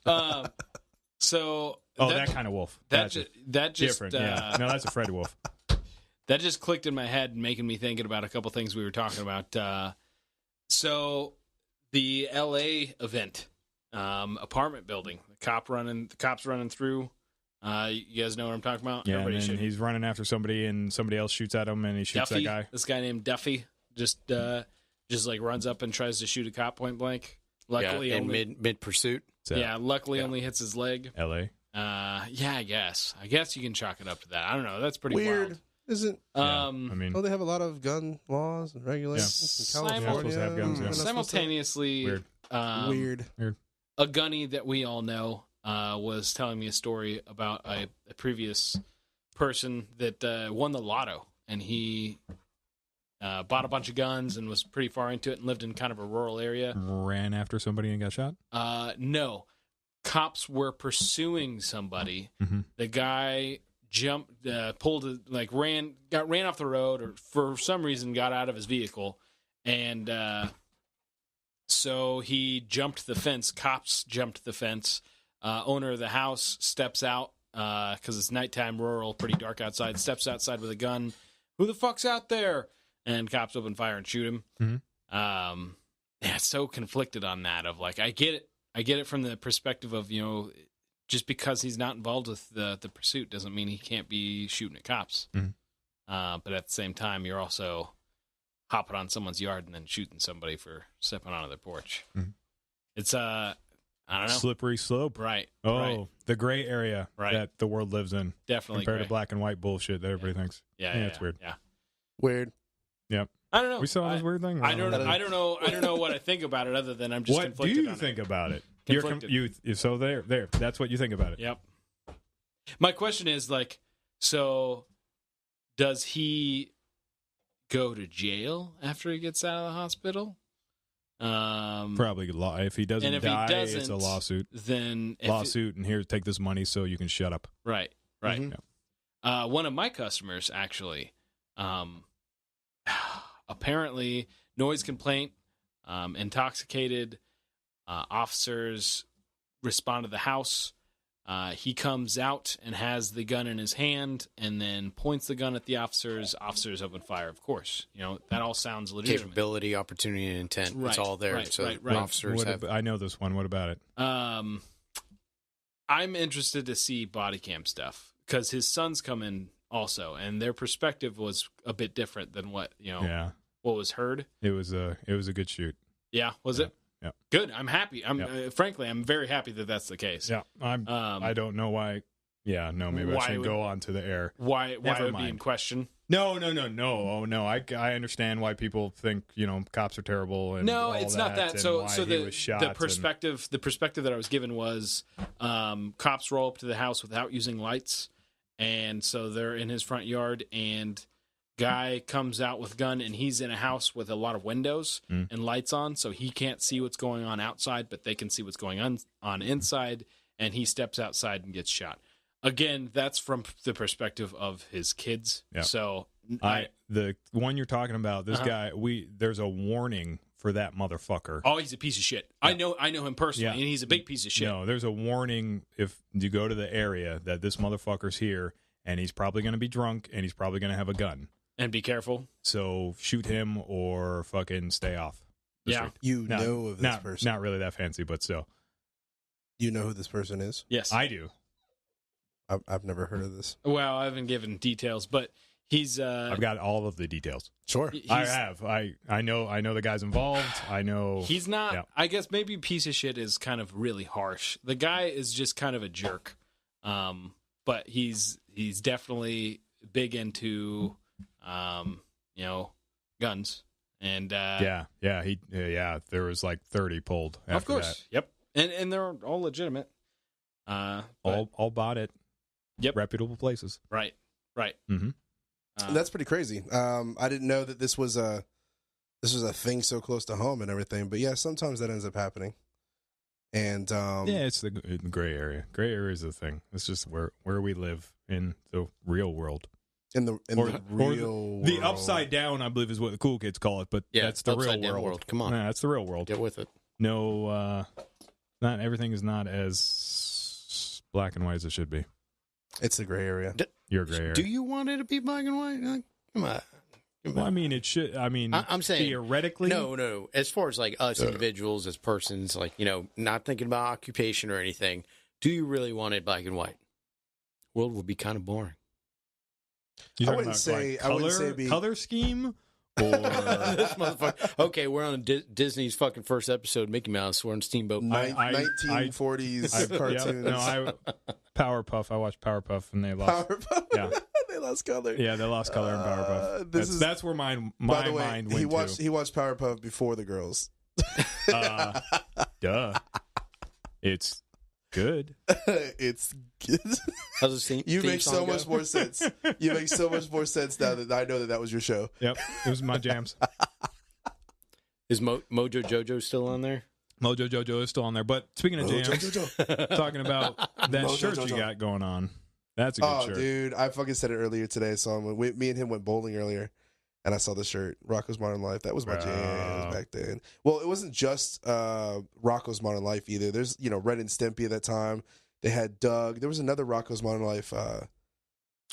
So That kind of wolf. that Gotcha. that just Different. Yeah. No, that's a Freddy wolf. that just clicked in my head, making me thinking about a couple things we were talking about. So the L.A. event, apartment building, the cops running through. You guys know what I'm talking about? Yeah, and Everybody then should. he's running after somebody, and somebody else shoots at him, and he shoots Duffy, that guy. this guy named Duffy, just like runs up and tries to shoot a cop point blank. Luckily, in only, mid pursuit. So, luckily only hits his leg. L.A. Yeah, I guess you can chalk it up to that. I don't know. That's pretty Weird, wild. isn't? Yeah, I mean, Well, they have a lot of gun laws and regulations in Simul- California. supposed to have guns, yeah. We're not supposed to- Simultaneously, Weird. Weird. A gunny that we all know was telling me a story about a previous person that won the lotto, and he bought a bunch of guns and was pretty far into it and lived in kind of a rural area. ran after somebody and got shot. No, cops were pursuing somebody. Mm-hmm. The guy jumped, ran off the road, or for some reason got out of his vehicle, and so he jumped the fence. Cops jumped the fence. Owner of the house steps out because it's nighttime, rural, pretty dark outside. Steps outside with a gun. Who the fuck's out there? And cops open fire and shoot him. Mhm. Yeah, so conflicted on that. Of like, I get it from the perspective of, just because he's not involved with the pursuit doesn't mean he can't be shooting at cops. Mhm. But at the same time, you're also hopping on someone's yard and then shooting somebody for stepping onto their porch. Mhm. It's I don't know. Slippery slope. Right. Oh, right. the gray area Right. that the world lives in, Definitely compared gray. to black and white bullshit that everybody thinks. Yeah, it's weird. Yeah. Weird. Yep. I don't know. We saw this weird thing. I don't know what I think about it, other than I'm just What do conflicted you on think it. about it? Conflicted. So there. That's what you think about it. Yep. My question is so does he go to jail after he gets out of the hospital? Probably if he doesn't And if die, he it's a doesn't, lawsuit. Then And here, take this money so you can shut up. Right. Right. Mhm. One of my customers actually, apparently noise complaint, intoxicated officers respond to the house. He comes out and has the gun in his hand and then points the gun at the officers. Officers open fire, of course. That all sounds legitimate. Capability, opportunity, and intent. Right, It's all there. right, so right, right. officers have. I know this one. What about it? I'm interested to see body cam stuff because his sons come in also, and their perspective was a bit different than what Yeah, what was heard. it was a good shoot. Yeah, was it? Yeah. Good. I'm happy. Frankly, I'm very happy that that's the case. Yeah, I don't know why. Yeah, no, maybe I Why shouldn't would- go on to the air. Why Never it would be in mind. question? No. Oh no, I understand why people think cops are terrible. And No, all it's not that. and So why so he was shot the perspective that I was given was cops roll up to the house without using lights, and so they're in his front yard, and guy comes out with gun, and he's in a house with a lot of windows and lights on, so he can't see what's going on outside, but they can see what's going on inside, and he steps outside and gets shot. Again, that's from the perspective of his kids. Yeah. So the one you're talking about, this guy, there's a warning for that motherfucker. Oh, he's a piece of shit. Yeah. I know him personally, and he's a big piece of shit. No, there's a warning if you go to the area that this motherfucker's here, and he's probably going to be drunk, and he's probably going to have a gun. And be careful. So shoot him or fucking stay off. Yeah. You know of this person. Not really that fancy, but still. You know who this person is? Yes. I do. I've never heard of this. Well, I haven't given details, but he's... I've got all of the details. Sure. I have. I know the guys involved. I know... He's not... Yeah. I guess maybe piece of shit is kind of really harsh. The guy is just kind of a jerk. But he's definitely big into, guns. And there was like 30 pulled after of course. That. Yep. And they're all legitimate. All bought at reputable places. Right. Mm-hmm. That's pretty crazy. I didn't know that this was a thing so close to home and everything. But yeah, sometimes that ends up happening. And it's the gray area. Gray area is the thing. It's just where we live in the real world. In the real world. The upside down, I believe, is what the cool kids call it. But that's the real world. Come on, that's the real world. Get with it. No, not everything is not as black and white as it should be. It's the gray area. Your gray area. Do you want it to be black and white? Like, come on. Well, I mean, it should. I mean, I'm saying theoretically. No. As far as like us individuals, as persons, like not thinking about occupation or anything. Do you really want it black and white? World would be kind of boring. I wouldn't say color scheme. Or this motherfucker. Okay, we're on Disney's fucking first episode, Mickey Mouse. We're on Steamboat. 1940s cartoons. Powerpuff. I watched Powerpuff, and they lost. Powerpuff. Yeah, they lost color. Yeah, they lost color in Powerpuff. That's where my mind went He watched Powerpuff before the girls. Duh. It's good. It's good. How's the scene? You make so much more sense. You make so much more sense now that I know that was your show. Yep, it was my jams. Is Mojo Jojo still on there? Mojo Jojo is still on there. But speaking of jams, talking about that Mojo shirt Jojo. You got going on, that's a good shirt. Oh, dude, I fucking said it earlier today. So me and him went bowling earlier, and I saw the shirt, Rocko's Modern Life. That was my jam back then. Well, it wasn't just Rocko's Modern Life either. There's Ren and Stimpy at that time. They had Doug. There was another Rocko's Modern Life.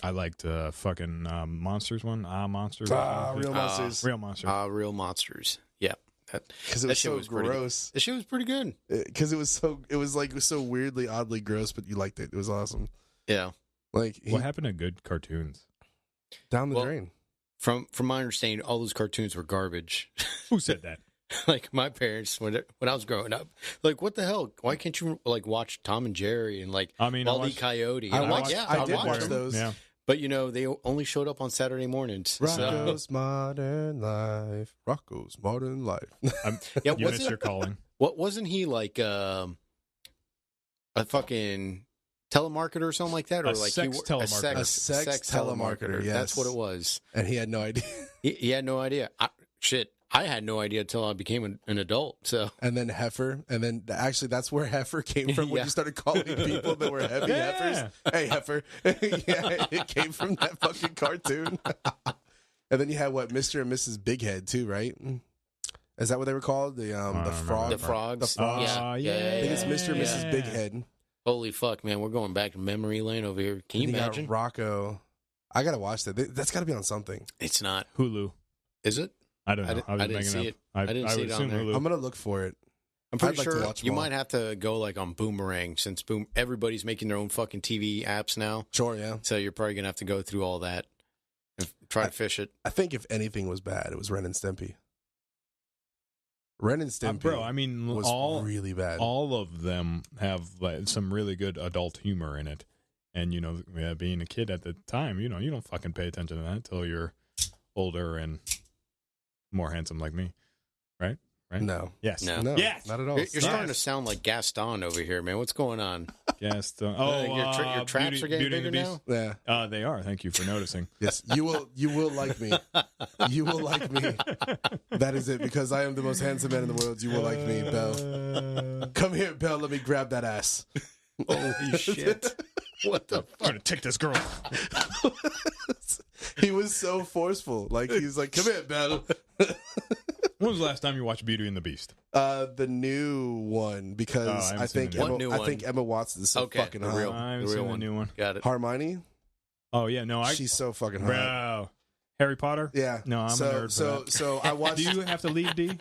I liked fucking Monsters one. Monsters. Real Monsters. Real Monsters. Real Monsters. Yeah. Because it was so gross. The show was pretty good. Because it was so weirdly, oddly gross, but you liked it. It was awesome. Yeah. Like what happened to good cartoons? Down the drain. From my understanding, all those cartoons were garbage. Who said that? Like my parents when I was growing up, like what the hell? Why can't you like watch Tom and Jerry and like Wile E. Coyote? I did watch those. Yeah. But they only showed up on Saturday mornings. Rocko's Modern Life. Rocko's Modern Life. You missed your calling. What wasn't he like a fucking telemarketer or something like that, or like telemarketer. A sex telemarketer. Yes. That's what it was. And he had no idea. He had no idea. I had no idea until I became an adult. So and then heifer, and then actually that's where heifer came from when you started calling people that were heavy heifers. Hey heifer, yeah, it came from that fucking cartoon. And then you had Mr. and Mrs. Big Head too, right? Is that what they were called? The frog, the frogs. Yeah. I think it's Mr. and Mrs. Big Head. Holy fuck, man, we're going back to memory lane over here. Can you imagine? Rocko, I gotta watch that. That's got to be on something. It's not Hulu. Is it? I don't know. I didn't see it. I didn't see it on there. I'm gonna look for it. I'm pretty sure you might have to go like on Boomerang since everybody's making their own fucking TV apps now. Sure, yeah. So you're probably gonna have to go through all that and try to fish it. I think if anything was bad, it was Ren and Stimpy. Ren and Stimpy, bro. I mean, was really bad. All of them have like, some really good adult humor in it, and being a kid at the time, you don't fucking pay attention to that until you're older and more handsome like me, right? right? No. Yes. No. Yes. Not at all. You're starting to sound like Gaston over here, man. What's going on? Yes. Your traps are getting bigger now? Yeah. They are. Thank you for noticing. Yes. You will like me. You will like me. That is it, because I am the most handsome man in the world. You will like me, Belle. Come here, Belle. Let me grab that ass. Holy shit. What the I'm gonna take this girl. He was so forceful. Like, he's like, come here, Belle. When was the last time you watched Beauty and the Beast? The new one, because I I haven't seen think the new one. What new I one? think Emma Watson is so Okay, fucking the hot. real- I haven't the real seen the one. new one. Got it. Hermione, Oh yeah, no, she's so fucking hot. bro. Harry Potter. Yeah. No, I'm a nerd for that. So I watched. Do you have to leave, D?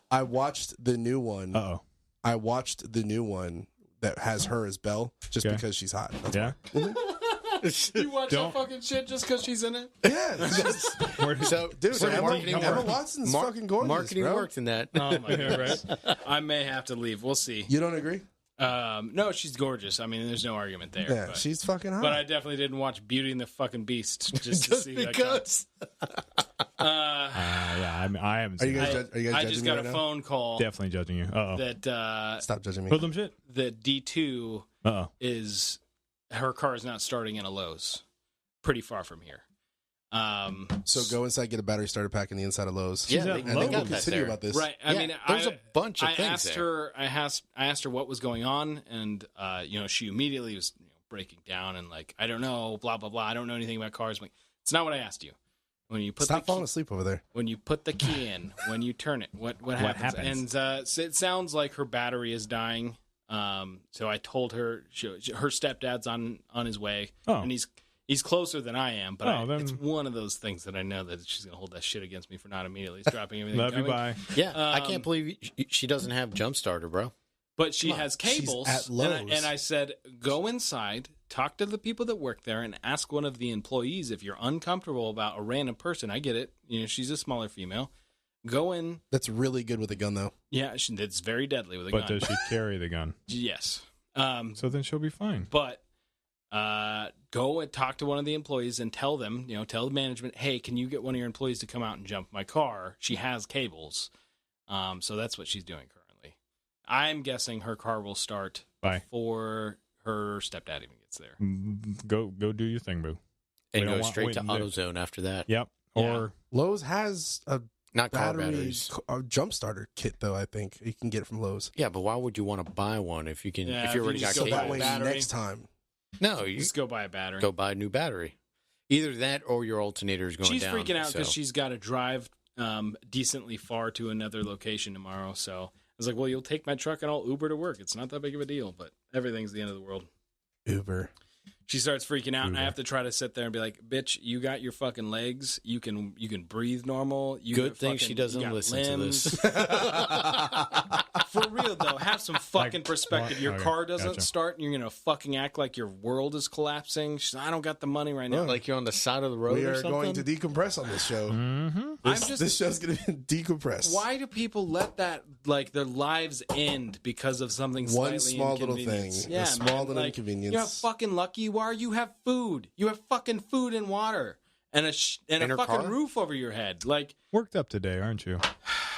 I watched the new one. Uh-oh. I watched the new one that has her as Belle, just Okay. because she's hot. That's Yeah. You watch Don't- that fucking shit just because she's in it? Yeah, it's- So, dude. so Emma, marketing Emma worked. Watson's fucking gorgeous. Marketing bro. worked in that. Oh my Yeah, god! right. I may have to leave. We'll see. You don't agree? No, she's gorgeous. I mean, there's no argument there. Yeah, but, she's fucking hot. but I definitely didn't watch Beauty and the fucking Beast just to Just see because. Yeah, I haven't Are seen you it. guys? Are you guys I judging just me got right a now? phone call Definitely judging you. Uh-oh. that Stop judging me. Hoodlum shit? the D2 Uh-oh. is her car is not starting in a Lowe's, pretty far from here. So go inside, get a battery starter pack in the inside of Lowe's. Yeah, She's they, at they and then we'll got that continue there. about this. Right. I Yeah, mean, there's a bunch of I things asked there. her. I asked her what was going on, and she immediately was breaking down and like, I don't know, blah blah blah. I don't know anything about cars. I'm like, it's not what I asked you. When you put Stop the falling key, asleep over there. when you put the key in, when you turn it, what happens? happens? And so it sounds like her battery is dying. So I told her her stepdad's on his way, Oh. and he's closer than I am. But Oh, then- it's one of those things that I know that she's gonna hold that shit against me for not immediately dropping everything. Love you, coming. bye. Yeah, I Um, can't believe she doesn't have jump starter, bro. But she Come on, has she's cables. at and Lowe's. I said, go inside, talk to the people that work there, and ask one of the employees if you're uncomfortable about a random person. I get it. She's a smaller female. Go in. That's really good with a gun, though. Yeah, it's very deadly with a But gun. does she carry the gun? Yes. So then she'll be fine. But go and talk to one of the employees and tell them, tell the management, hey, can you get one of your employees to come out and jump my car? She has cables. So that's what she's doing currently. I'm guessing her car will start Bye. before her stepdad even gets there. Go do your thing, boo. We And don't go want- straight wait, to no. AutoZone after that. Yep. Yeah. Or Lowe's has a Not car battery batteries. jump starter kit, though. I think you can get it from Lowe's. Yeah, but why would you want to buy one if you can? Yeah, if if you you already got just So go cables? that way, battery. next time, No, you Just go buy a battery. go buy a new battery. Either that or your alternator is going She's down. freaking out because so. she's got to drive decently far to another location tomorrow. So I was like, well, you'll take my truck and I'll Uber to work. It's not that big of a deal, but everything's the end of the world. Uber. She starts freaking out, and I Uber. have to try to sit there and be like, "Bitch, you got your fucking legs. You can breathe normal. You Good got thing fucking- she doesn't you got listen to limbs." this. For real though, have some fucking Like, perspective. Your okay, car doesn't gotcha. start, and you're gonna fucking act like your world is collapsing. She's like, I don't got the money right now. Like you're on the side of the road We or are something. going to decompress on this show. mm-hmm. This show's going to decompress. Why do people let that their lives end because of something One slightly small little inconvenience? thing, a small little like, inconvenience. You know how fucking lucky you are. You have food. You have fucking food and water and a In her fucking car? roof over your head. Like Worked up today, aren't you?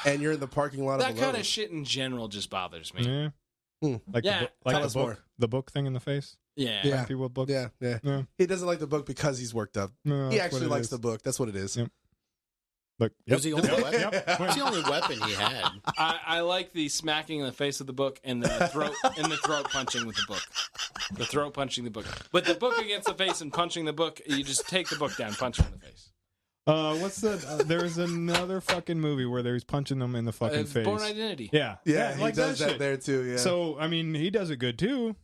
And you're in the parking lot that of a kind of Lowe's. shit in general just bothers me. Yeah. Hmm. Like Yeah, the, like tell the us book, more. the book thing in the face. Yeah. Yeah. Like people with books. Yeah, yeah. Yeah. He doesn't like the book because he's worked up. No, He that's what actually it likes is. the book. That's what it is. Yep. Look, It was the only Yep. weapon. Yep. It's the only weapon he had. I like the smacking in the face of the book and the throat punching with the book. The throat punching the book. But the book against the face and punching the book, you just take the book down, punch him in the face. What's the? There's another fucking movie where he's punching them in the fucking face. Born Identity. Yeah, Yeah, he like does that shit. there too. Yeah. So I mean, he does it good too.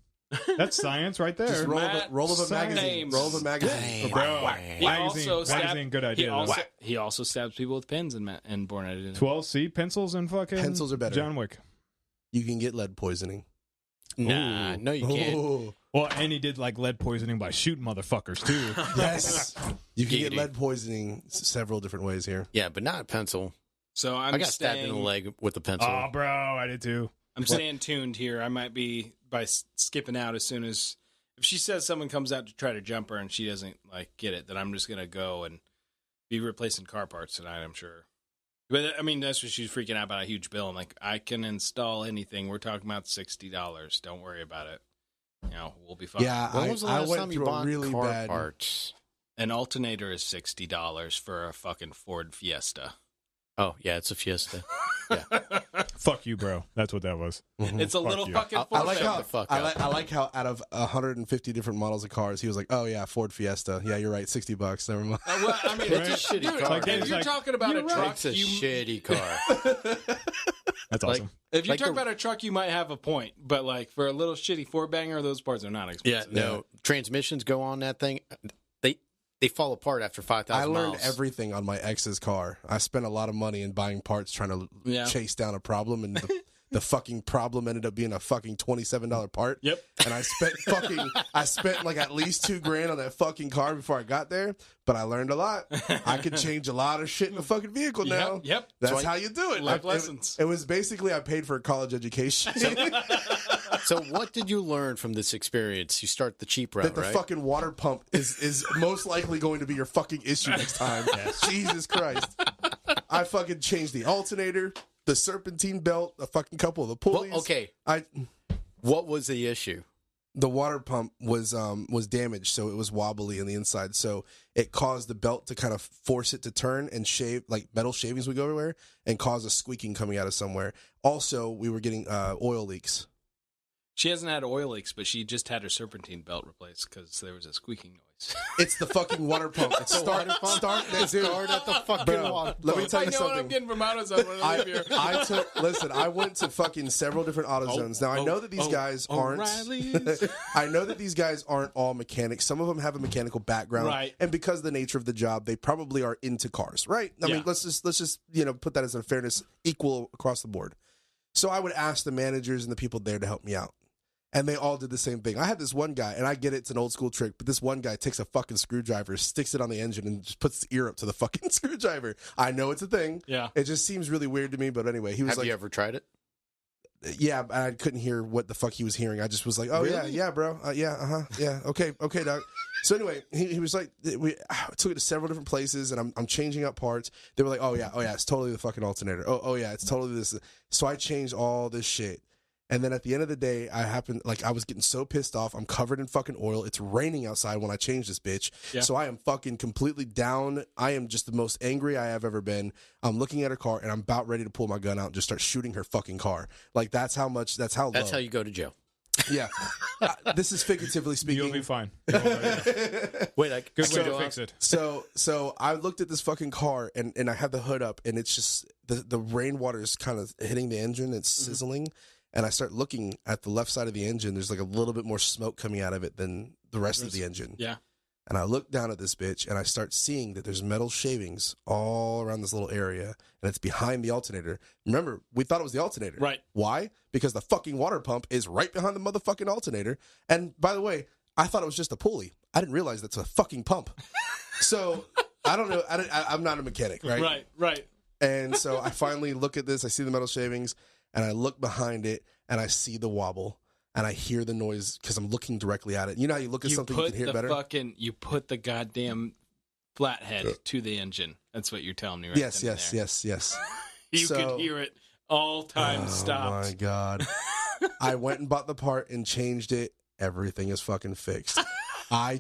That's science right there. just roll Matt of a magazine. Sames. Roll of a magazine. Bro, He magazine, also stabbed- magazine, good He idea. though. also, he also stabs people with pens in Born Identity. 12C pencils and fucking Pencils are better. John Wick. You can get lead poisoning. Nah, no, you can't. Oh, Well, and he did like lead poisoning by shooting motherfuckers too. yes. You can get Giggity. lead poisoning several different ways here. Yeah, but not a pencil. So I got stabbed in the leg with a pencil. Oh, bro, I did too. I'm staying tuned here. I might be by skipping out as soon as if she says someone comes out to try to jump her and she doesn't get it, then I'm just gonna go and be replacing car parts tonight. I'm sure. But I mean, that's what she's freaking out about, a huge bill. I'm like, I can install anything. We're talking about $60. Don't worry about it. We'll be fine. Yeah, When was the last went time you through a bought really car bad parts? An alternator is $60 for a fucking Ford Fiesta. Oh, yeah, it's a Fiesta. Fuck you, bro. That's what that was. It's a little you. fucking I Ford. like how the fuck I up. like how out of 150 different models of cars, he was like, "Oh yeah, Ford Fiesta. Yeah, you're right, $60. Never mind." Well, I mean, It's a shitty dude, car. Like, if it's you're like, talking about a you're right. truck, It's a you, shitty car. That's Like- awesome. if you like talk the- about a truck, you might have a point. But like for a little shitty four banger, those parts are not Yeah, expensive. no. Transmissions go on that thing. They fall apart after 5,000 I learned miles. everything on my ex's car. I spent a lot of money in buying parts trying to Yeah. chase down a problem, and the fucking problem ended up being a fucking $27 part. Yep. And I spent like at least $2,000 on that fucking car before I got there. But I learned a lot. I could change a lot of shit in the fucking vehicle now. Yep. That's why- how you do it. Life It- lessons. It was basically I paid for a college education. So what did you learn from this experience? You start the cheap route, that the right? fucking water pump is most likely going to be your fucking issue next time. Jesus Christ. I fucking changed the alternator, the serpentine belt, a fucking couple of the Well, pulleys. okay. What was the issue? The water pump was damaged, so it was wobbly on the inside. So it caused the belt to kind of force it to turn and shave, like metal shavings would go everywhere, and cause a squeaking coming out of somewhere. Also, we were getting oil leaks. She hasn't had oil leaks, but she just had her serpentine belt replaced because there was a squeaking noise. It's the fucking water pump. It's start that dude. Start at the fucking Bro, water let me pump. tell I you know what I'm something. getting from AutoZone when I live here. I went to fucking several different AutoZones. Now I know that these guys aren't. O'Reilly's. I know that these guys aren't all mechanics. Some of them have a mechanical background, Right. And because of the nature of the job, they probably are into cars, right? I mean, Yeah. let's just put that as a fairness, equal across the board. So I would ask the managers and the people there to help me out. And they all did the same thing. I had this one guy, and I get it's an old school trick, but this one guy takes a fucking screwdriver, sticks it on the engine, and just puts the ear up to the fucking screwdriver. I know it's a thing. Yeah. It just seems really weird to me, but anyway, he was Have like, you ever tried it? yeah, I couldn't hear what the fuck he was hearing. I just was like, oh, Really? yeah, bro. Yeah, okay, dog. So anyway, he was like, we took it to several different places, and I'm changing up parts. They were like, oh, yeah, it's totally the fucking alternator. Oh, yeah, it's totally this. So I changed all this shit. And then at the end of the day, I was getting so pissed off. I'm covered in fucking oil. It's raining outside when I change this bitch. Yeah. So I am fucking completely down. I am just the most angry I have ever been. I'm looking at her car and I'm about ready to pull my gun out and just start shooting her fucking car. Like that's how low. That's how you go to jail. Yeah. This is figuratively speaking. You'll be fine. Wait, Good way to go fix it. So I looked at this fucking car and I had the hood up and it's just the rainwater is kind of hitting the engine. It's sizzling. And I start looking at the left side of the engine. There's like a little bit more smoke coming out of it than the rest of the engine. Yeah. And I look down at this bitch and I start seeing that there's metal shavings all around this little area. And it's behind the alternator. Remember, we thought it was the alternator. Right. Why? Because the fucking water pump is right behind the motherfucking alternator. And by the way, I thought it was just a pulley. I didn't realize that's a fucking pump. So I don't know. I'm not a mechanic, right? Right. And so I finally look at this. I see the metal shavings. And I look behind it, and I see the wobble, and I hear the noise because I'm looking directly at it. You know how you look at something, you can hear it better? You put the goddamn flathead to the engine. That's what you're telling me right Yes. then and there. Yes. You So- could hear it all time stopped. Oh, my God. I went and bought the part and changed it. Everything is fucking fixed.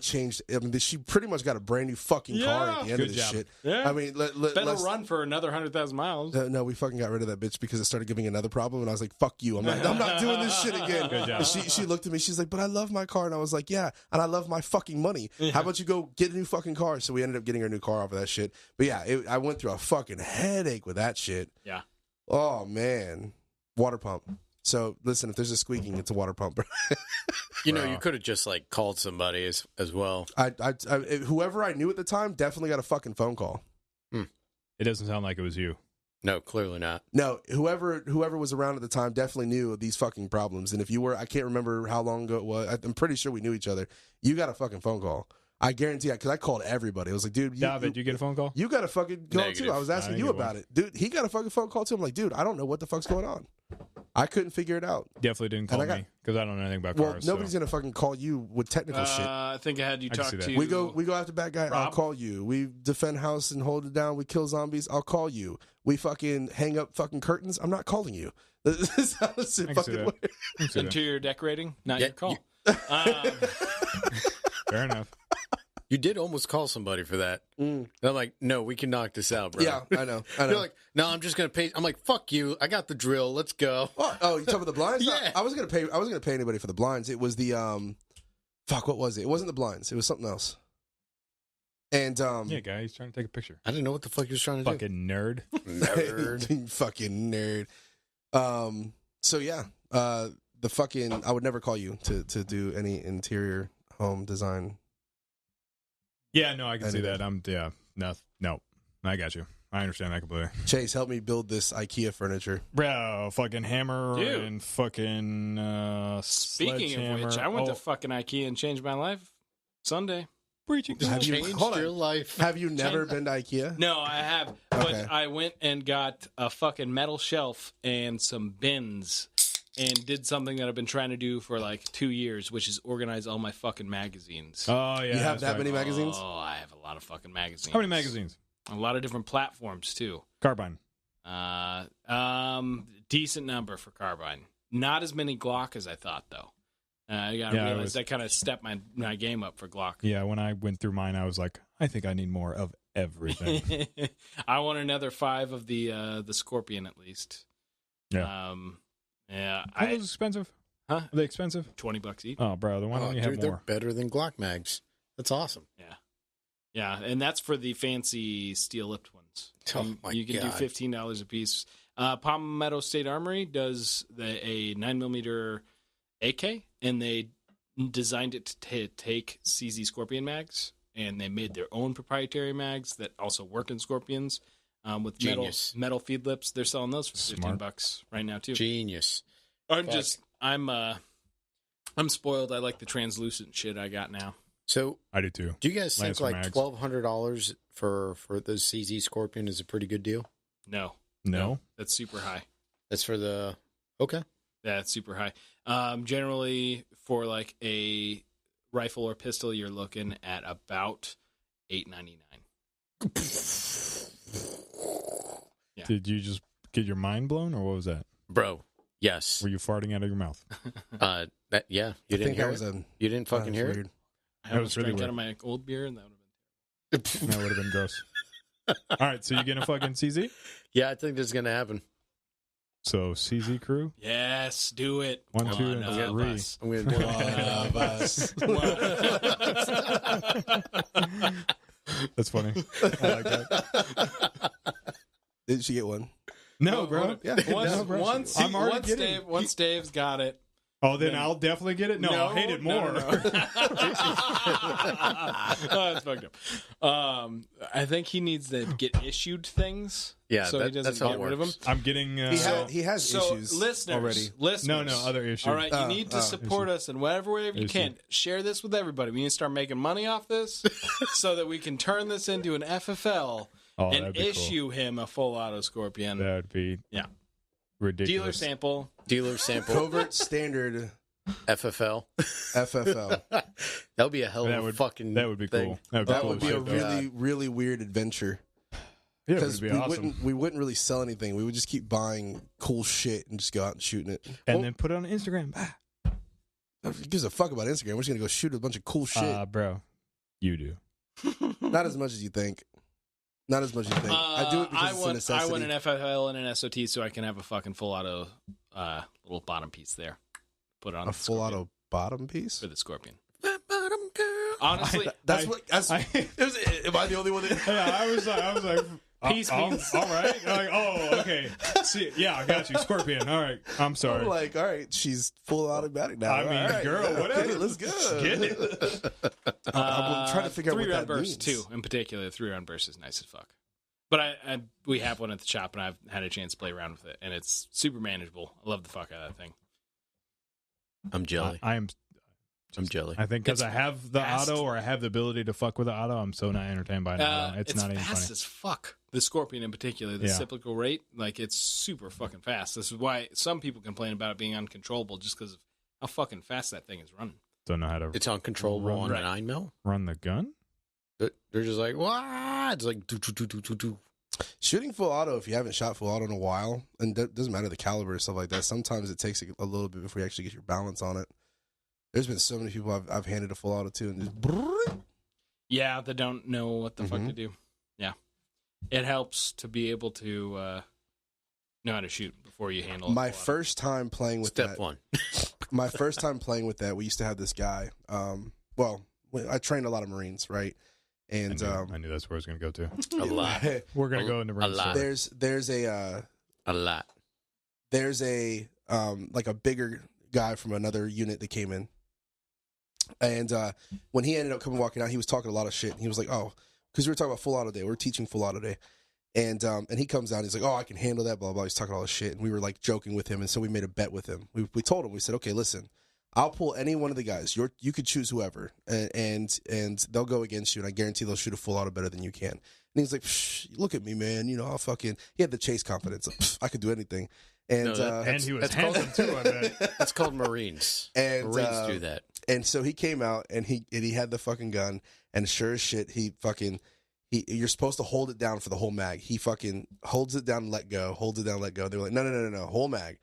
She pretty much got a brand new fucking car at the end Good of this job. shit. Yeah. I mean, Better run for another 100,000 miles. No, we fucking got rid of that bitch because it started giving another problem, and I was like, "Fuck you! I'm not doing this shit again." Good job. And she looked at me. She's like, "But I love my car," and I was like, "Yeah, and I love my fucking money. How about you go get a new fucking car?" So we ended up getting her new car off of that shit. But yeah, I went through a fucking headache with that shit. Yeah. Oh man, water pump. So listen, if there's a squeaking, it's a water pump. You know, you could have just like called somebody as well. Whoever I knew at the time definitely got a fucking phone call. It doesn't sound like it was you. No, clearly not. No, whoever was around at the time definitely knew of these fucking problems. And if you were, I can't remember how long ago it was. I'm pretty sure we knew each other. You got a fucking phone call. I guarantee it, because I called everybody. I was like, dude, David, you get a phone call? you got a fucking call Negative. too. I was asking I you didn't get about it. Dude, he got a fucking phone call too. I'm like, dude, I don't know what the fuck's going on. I couldn't figure it out. Definitely didn't call me because I don't know anything about Well, cars. nobody's gonna fucking call you with technical shit. I think I had you I can talk see to. that. We go after bad guy. I'll Rob? call you. We defend house and hold it down. We kill zombies. I'll call you. We fucking hang up fucking curtains. I'm not calling you. This is how it I can see fucking that. works. I can see that. Interior decorating, not Yeah, your call. Fair enough. You did almost call somebody for that. Mm. And I'm like, no, we can knock this out, bro. Yeah, I know. You're like, no, I'm just gonna pay. I'm like, fuck you. I got the drill. Let's go. Oh, you talking about the blinds? Yeah. I wasn't gonna pay anybody for the blinds. It was the fuck. What was it? It wasn't the blinds. It was something else. And Yeah, guy, he's trying to take a picture. I didn't know what the fuck he was trying to Fucking nerd. do. Nerd. fucking nerd. So yeah, the fucking I would never call you to do any interior home design. Yeah, no, I can see Anything. that. No, I got you. I understand that completely. Chase, help me build this IKEA furniture. Bro, fucking hammer Dude. and fucking Speaking of which, I went to fucking IKEA and changed my life Sunday. preaching. Have you- Changed hold on. your life. Have you never been to IKEA? No, I have, but Okay. I went and got a fucking metal shelf and some bins, and did something that I've been trying to do for like 2 years, which is organize all my fucking magazines. Oh yeah, You have that's that right. many magazines? Oh, I have a lot of fucking magazines. How many magazines? A lot of different platforms too. Carbine. Decent number for Carbine. Not as many Glock as I thought, though. I gotta Yeah, I realize was- that kind of stepped my game up for Glock. Yeah, when I went through mine, I was like, I think I need more of everything. I want another 5 of the Scorpion at least. Yeah. Yeah. Are those expensive? Huh? Are they expensive? $20 each. Oh, bro, then why don't you have dude, they're more? better than Glock mags. That's awesome. Yeah, and that's for the fancy steel lipped ones. Oh, my you can God. do $15 a piece. Palmetto State Armory does a 9mm AK, and they designed it to take CZ Scorpion mags, and they made their own proprietary mags that also work in Scorpions with Genius. metal feed lips. They're selling those for $15 right now too. Genius. I'm spoiled. I like the translucent shit I got now. So, I do too. do you guys think Lancer like mags. $1,200 for the CZ Scorpion is a pretty good deal? No. That's super high. That's for the okay. Yeah, it's super high. Generally, for like a rifle or pistol, you're looking at about $8.99. Yeah. Did you just get your mind blown, or what was that? Bro, yes. Were you farting out of your mouth? Yeah, you didn't hear it? You didn't fucking hear it? I That almost was really drank out weird. of my old beer, and that would have been. That would have been gross. All right, so you getting a fucking CZ? Yeah, I think this is gonna happen. So CZ crew, Yes, do it. 1, 2, and of 3. us. I'm gonna do it. One of us. That's funny. I like that. Did she get one? No, bro. Yeah. No, bro. I'm already getting. Once Dave's got it. Oh, then I'll definitely get it. No, I'll hate it more. No. Oh, that's fucked up. I think he needs to get issued things. Yeah, so he doesn't that's how get it rid of them. works. I'm getting. He has So issues listeners, already. listeners, No, other issue. All right, you need to support us in whatever way you Issue. can. Share this with everybody. We need to start making money off this, so that we can turn this into an FFL Oh, and that'd be cool. issue him a full auto Scorpion. That would be Yeah. ridiculous. Dealer sample. Dealer sample Covert standard FFL. FFL. That would be a hell of a fucking. That would be thing. cool. That cool would be as a shit, though. really, really weird adventure. Yeah, it Because would be awesome. we wouldn't really sell anything. We would just keep buying cool shit and just go out and shooting it. And then put it on Instagram. Who gives a fuck about Instagram? We're just gonna go shoot a bunch of cool shit. Bro, you do. Not as much as you think. Not as much as you think. I do it because it's a necessity. I want an FFL and an SOT so I can have a fucking full auto little bottom piece there. Put it on a the full Scorpion. auto bottom piece. For the Scorpion. Bottom girl. Honestly, That's what. Am I the only one that? Yeah, I was like, Peace means- all right. Like, oh, okay. See, yeah, I got you, Scorpion. All right, I'm sorry. I'm like, all right, she's full automatic now. I mean, All right, girl, okay, whatever. let's go. Get it. I'm trying to figure out what 3-round that burst means. too. In particular, the 3-round burst is nice as fuck. But we have one at the shop, and I've had a chance to play around with it, and it's super manageable. I love the fuck out of that thing. I'm jelly. I am. I'm jelly. I think because It's I have the fast. auto, or I have the ability to fuck with the auto, I'm so not entertained by an auto. It's not even fast funny. as fuck. The Scorpion in particular, the Yeah. cyclical rate, like it's super fucking fast. This is why some people complain about it being uncontrollable, just because of how fucking fast that thing is running. Don't know how to It's uncontrollable on Right. a 9mm. run the gun. They're just like, what? It's like, do. Shooting full auto, if you haven't shot full auto in a while, and it doesn't matter the caliber or stuff like that, sometimes it takes a little bit before you actually get your balance on it. There's been so many people I've handed a full auto to, and just brrrr. Yeah, they don't know what the fuck Mhm. to do. Yeah, it helps to be able to know how to shoot before you handle. My a full first time playing with Step that, one. my first time playing with that, we used to have this guy. Well, I trained a lot of Marines, right? And I knew that's where I was going to go to. A lot. We're going to go into a lot. there's A lot. like a bigger guy from another unit that came in, and when he ended up coming walking out, he was talking a lot of shit. He was like, "Oh," because we were talking about full auto day. We were teaching full auto day, and he comes out. He's like, "Oh, I can handle that." Blah blah. He's talking all this shit, and we were like joking with him, and so we made a bet with him. We told him, we said, "Okay, listen, I'll pull any one of the guys. You could choose whoever, and they'll go against you, and I guarantee they'll shoot a full auto better than you can." And he's like, "Look at me, man. You know, I'll fucking." He had the chase confidence. Like, I could do anything. And No, And he was that's called- handsome, too, I bet. That's called Marines. And, Marines do that. And so he came out and he had the fucking gun, and sure as shit, you're supposed to hold it down for the whole mag. He fucking holds it down and let go, holds it down and let go. They were like, no, whole mag.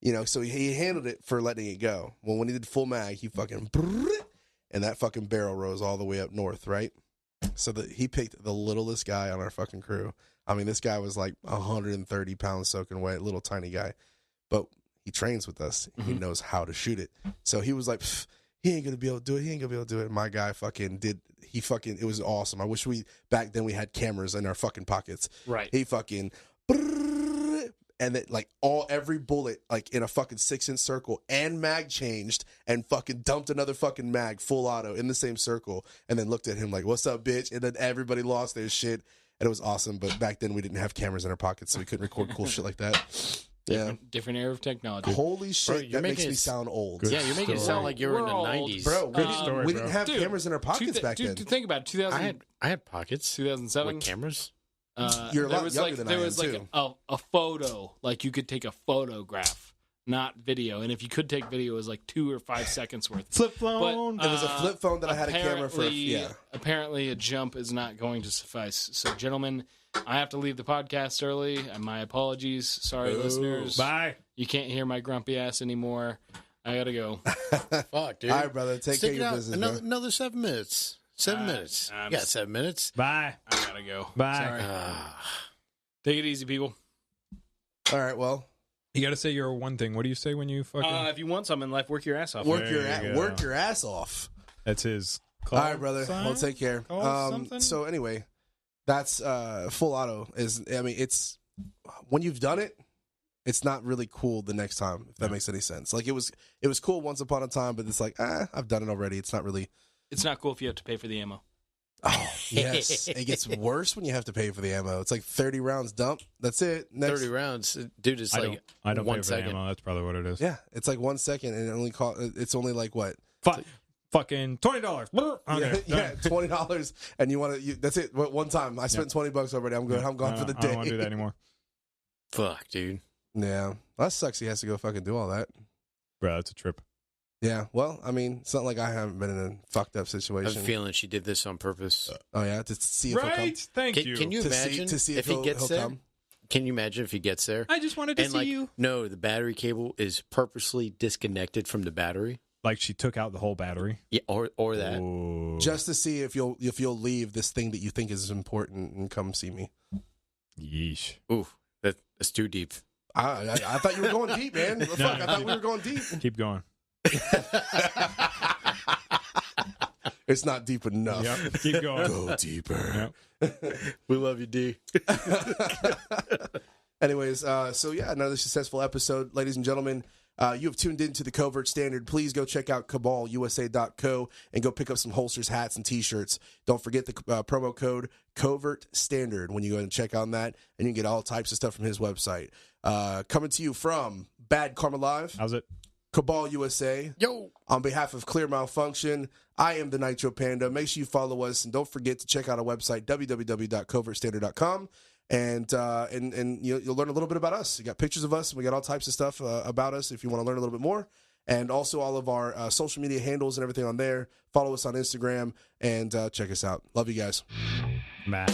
You know, so he handled it for letting it go. Well, when he did full mag, he fucking and that fucking barrel rose all the way up north, right? So he picked the littlest guy on our fucking crew. I mean, this guy was like 130 pounds soaking wet, little tiny guy. But he trains with us. He knows how to shoot it. So he was like, he ain't going to be able to do it. He ain't going to be able to do it. And my guy fucking did. It was awesome. I wish back then we had cameras in our fucking pockets. Right. He fucking, and then like every bullet, like in a fucking 6-inch circle, and mag changed, and fucking dumped another fucking mag full auto in the same circle, and then looked at him like, "What's up, bitch?" And then everybody lost their shit. And it was awesome, but back then we didn't have cameras in our pockets, so we couldn't record cool shit like that. Yeah. Different era of technology. Holy shit, you're that makes making me it- sound old. Good Yeah, you're making it story. sound like you were in the We're old. 90s. Bro, Good story, we bro. didn't have Dude, cameras in our pockets back then. Think about it. 2000, I had pockets 2007. with cameras. You're a there lot was younger like than I there am, was like too. a photo, like you could take a photograph, not video. And if you could take video, it was like 2 or 5 seconds worth. Flip phone. It was a flip phone that I had a camera for. Apparently- Apparently, a jump is not going to suffice. So, gentlemen, I have to leave the podcast early. And my apologies. Sorry, listeners. Bye. You can't hear my grumpy ass anymore. I gotta go. Fuck, dude. All right, brother, take care Stick of it your out. business, Another, bro. another 7 minutes. 7 minutes. I'm Yeah, s- 7 minutes. Bye. I gotta go. Bye. Sorry. Take it easy, people. All right, well, You got to say your one thing. What do you say when you fucking... If you want something in life, work your ass off. work There you go. work your ass off. That's his All call right, brother. sign? Well, take care. Call something? So anyway, that's full auto. It's when you've done it, it's not really cool the next time. If that makes any sense. Like it was cool once upon a time, but it's like I've done it already. It's not really. It's not cool if you have to pay for the ammo. Oh yes, it gets worse when you have to pay for the ammo. It's like 30 rounds dump. That's it. Next, 30 rounds. Dude, it's like I don't 1 pay for second. the ammo. That's probably what it is. Yeah, it's like 1 second, and it's only like what? Fucking $20. Okay, Yeah, done. $20, and you want to. That's it. One time, I spent $20 already. I'm good. I'm gone for the I day. don't want to do that anymore. Fuck, dude. Yeah, that sucks. He has to go fucking do all that. Bro, that's a trip. Yeah, well, I mean, it's not like I haven't been in a fucked up I have a situation. feeling she did this on purpose. Oh yeah, to see if he'll come. Right? Thank you. Can you To imagine see if he he'll gets there? come. Can you imagine if he gets there? I just wanted to And see like, you. no, the battery cable is purposely disconnected from the battery. Like she took out the whole battery. Yeah, or that. Ooh. Just to see if you'll leave this thing that you think is important and come see me. Yeesh. Ooh, that's too deep. I thought you were going deep, man. Fuck, I thought we were going deep. Keep going. It's not deep enough. Yep. Keep going. Go deeper. We love you, D. Anyways, so yeah, another successful episode, ladies and gentlemen. You have tuned into the Covert Standard. Please go check out cabalusa.co and go pick up some holsters, hats, and T-shirts. Don't forget the promo code Covert Standard when you go and check on that, and you can get all types of stuff from his website. Coming to you from Bad Karma Live. How's it? Cabal USA. Yo. On behalf of Clear Malfunction, I am the Nitro Panda. Make sure you follow us, and don't forget to check out our website, www.covertstandard.com. And you'll learn a little bit about us. You got pictures of us, and we got all types of stuff about us if you want to learn a little bit more. And also all of our social media handles and everything on there. Follow us on Instagram, and check us out. Love you guys. Matt.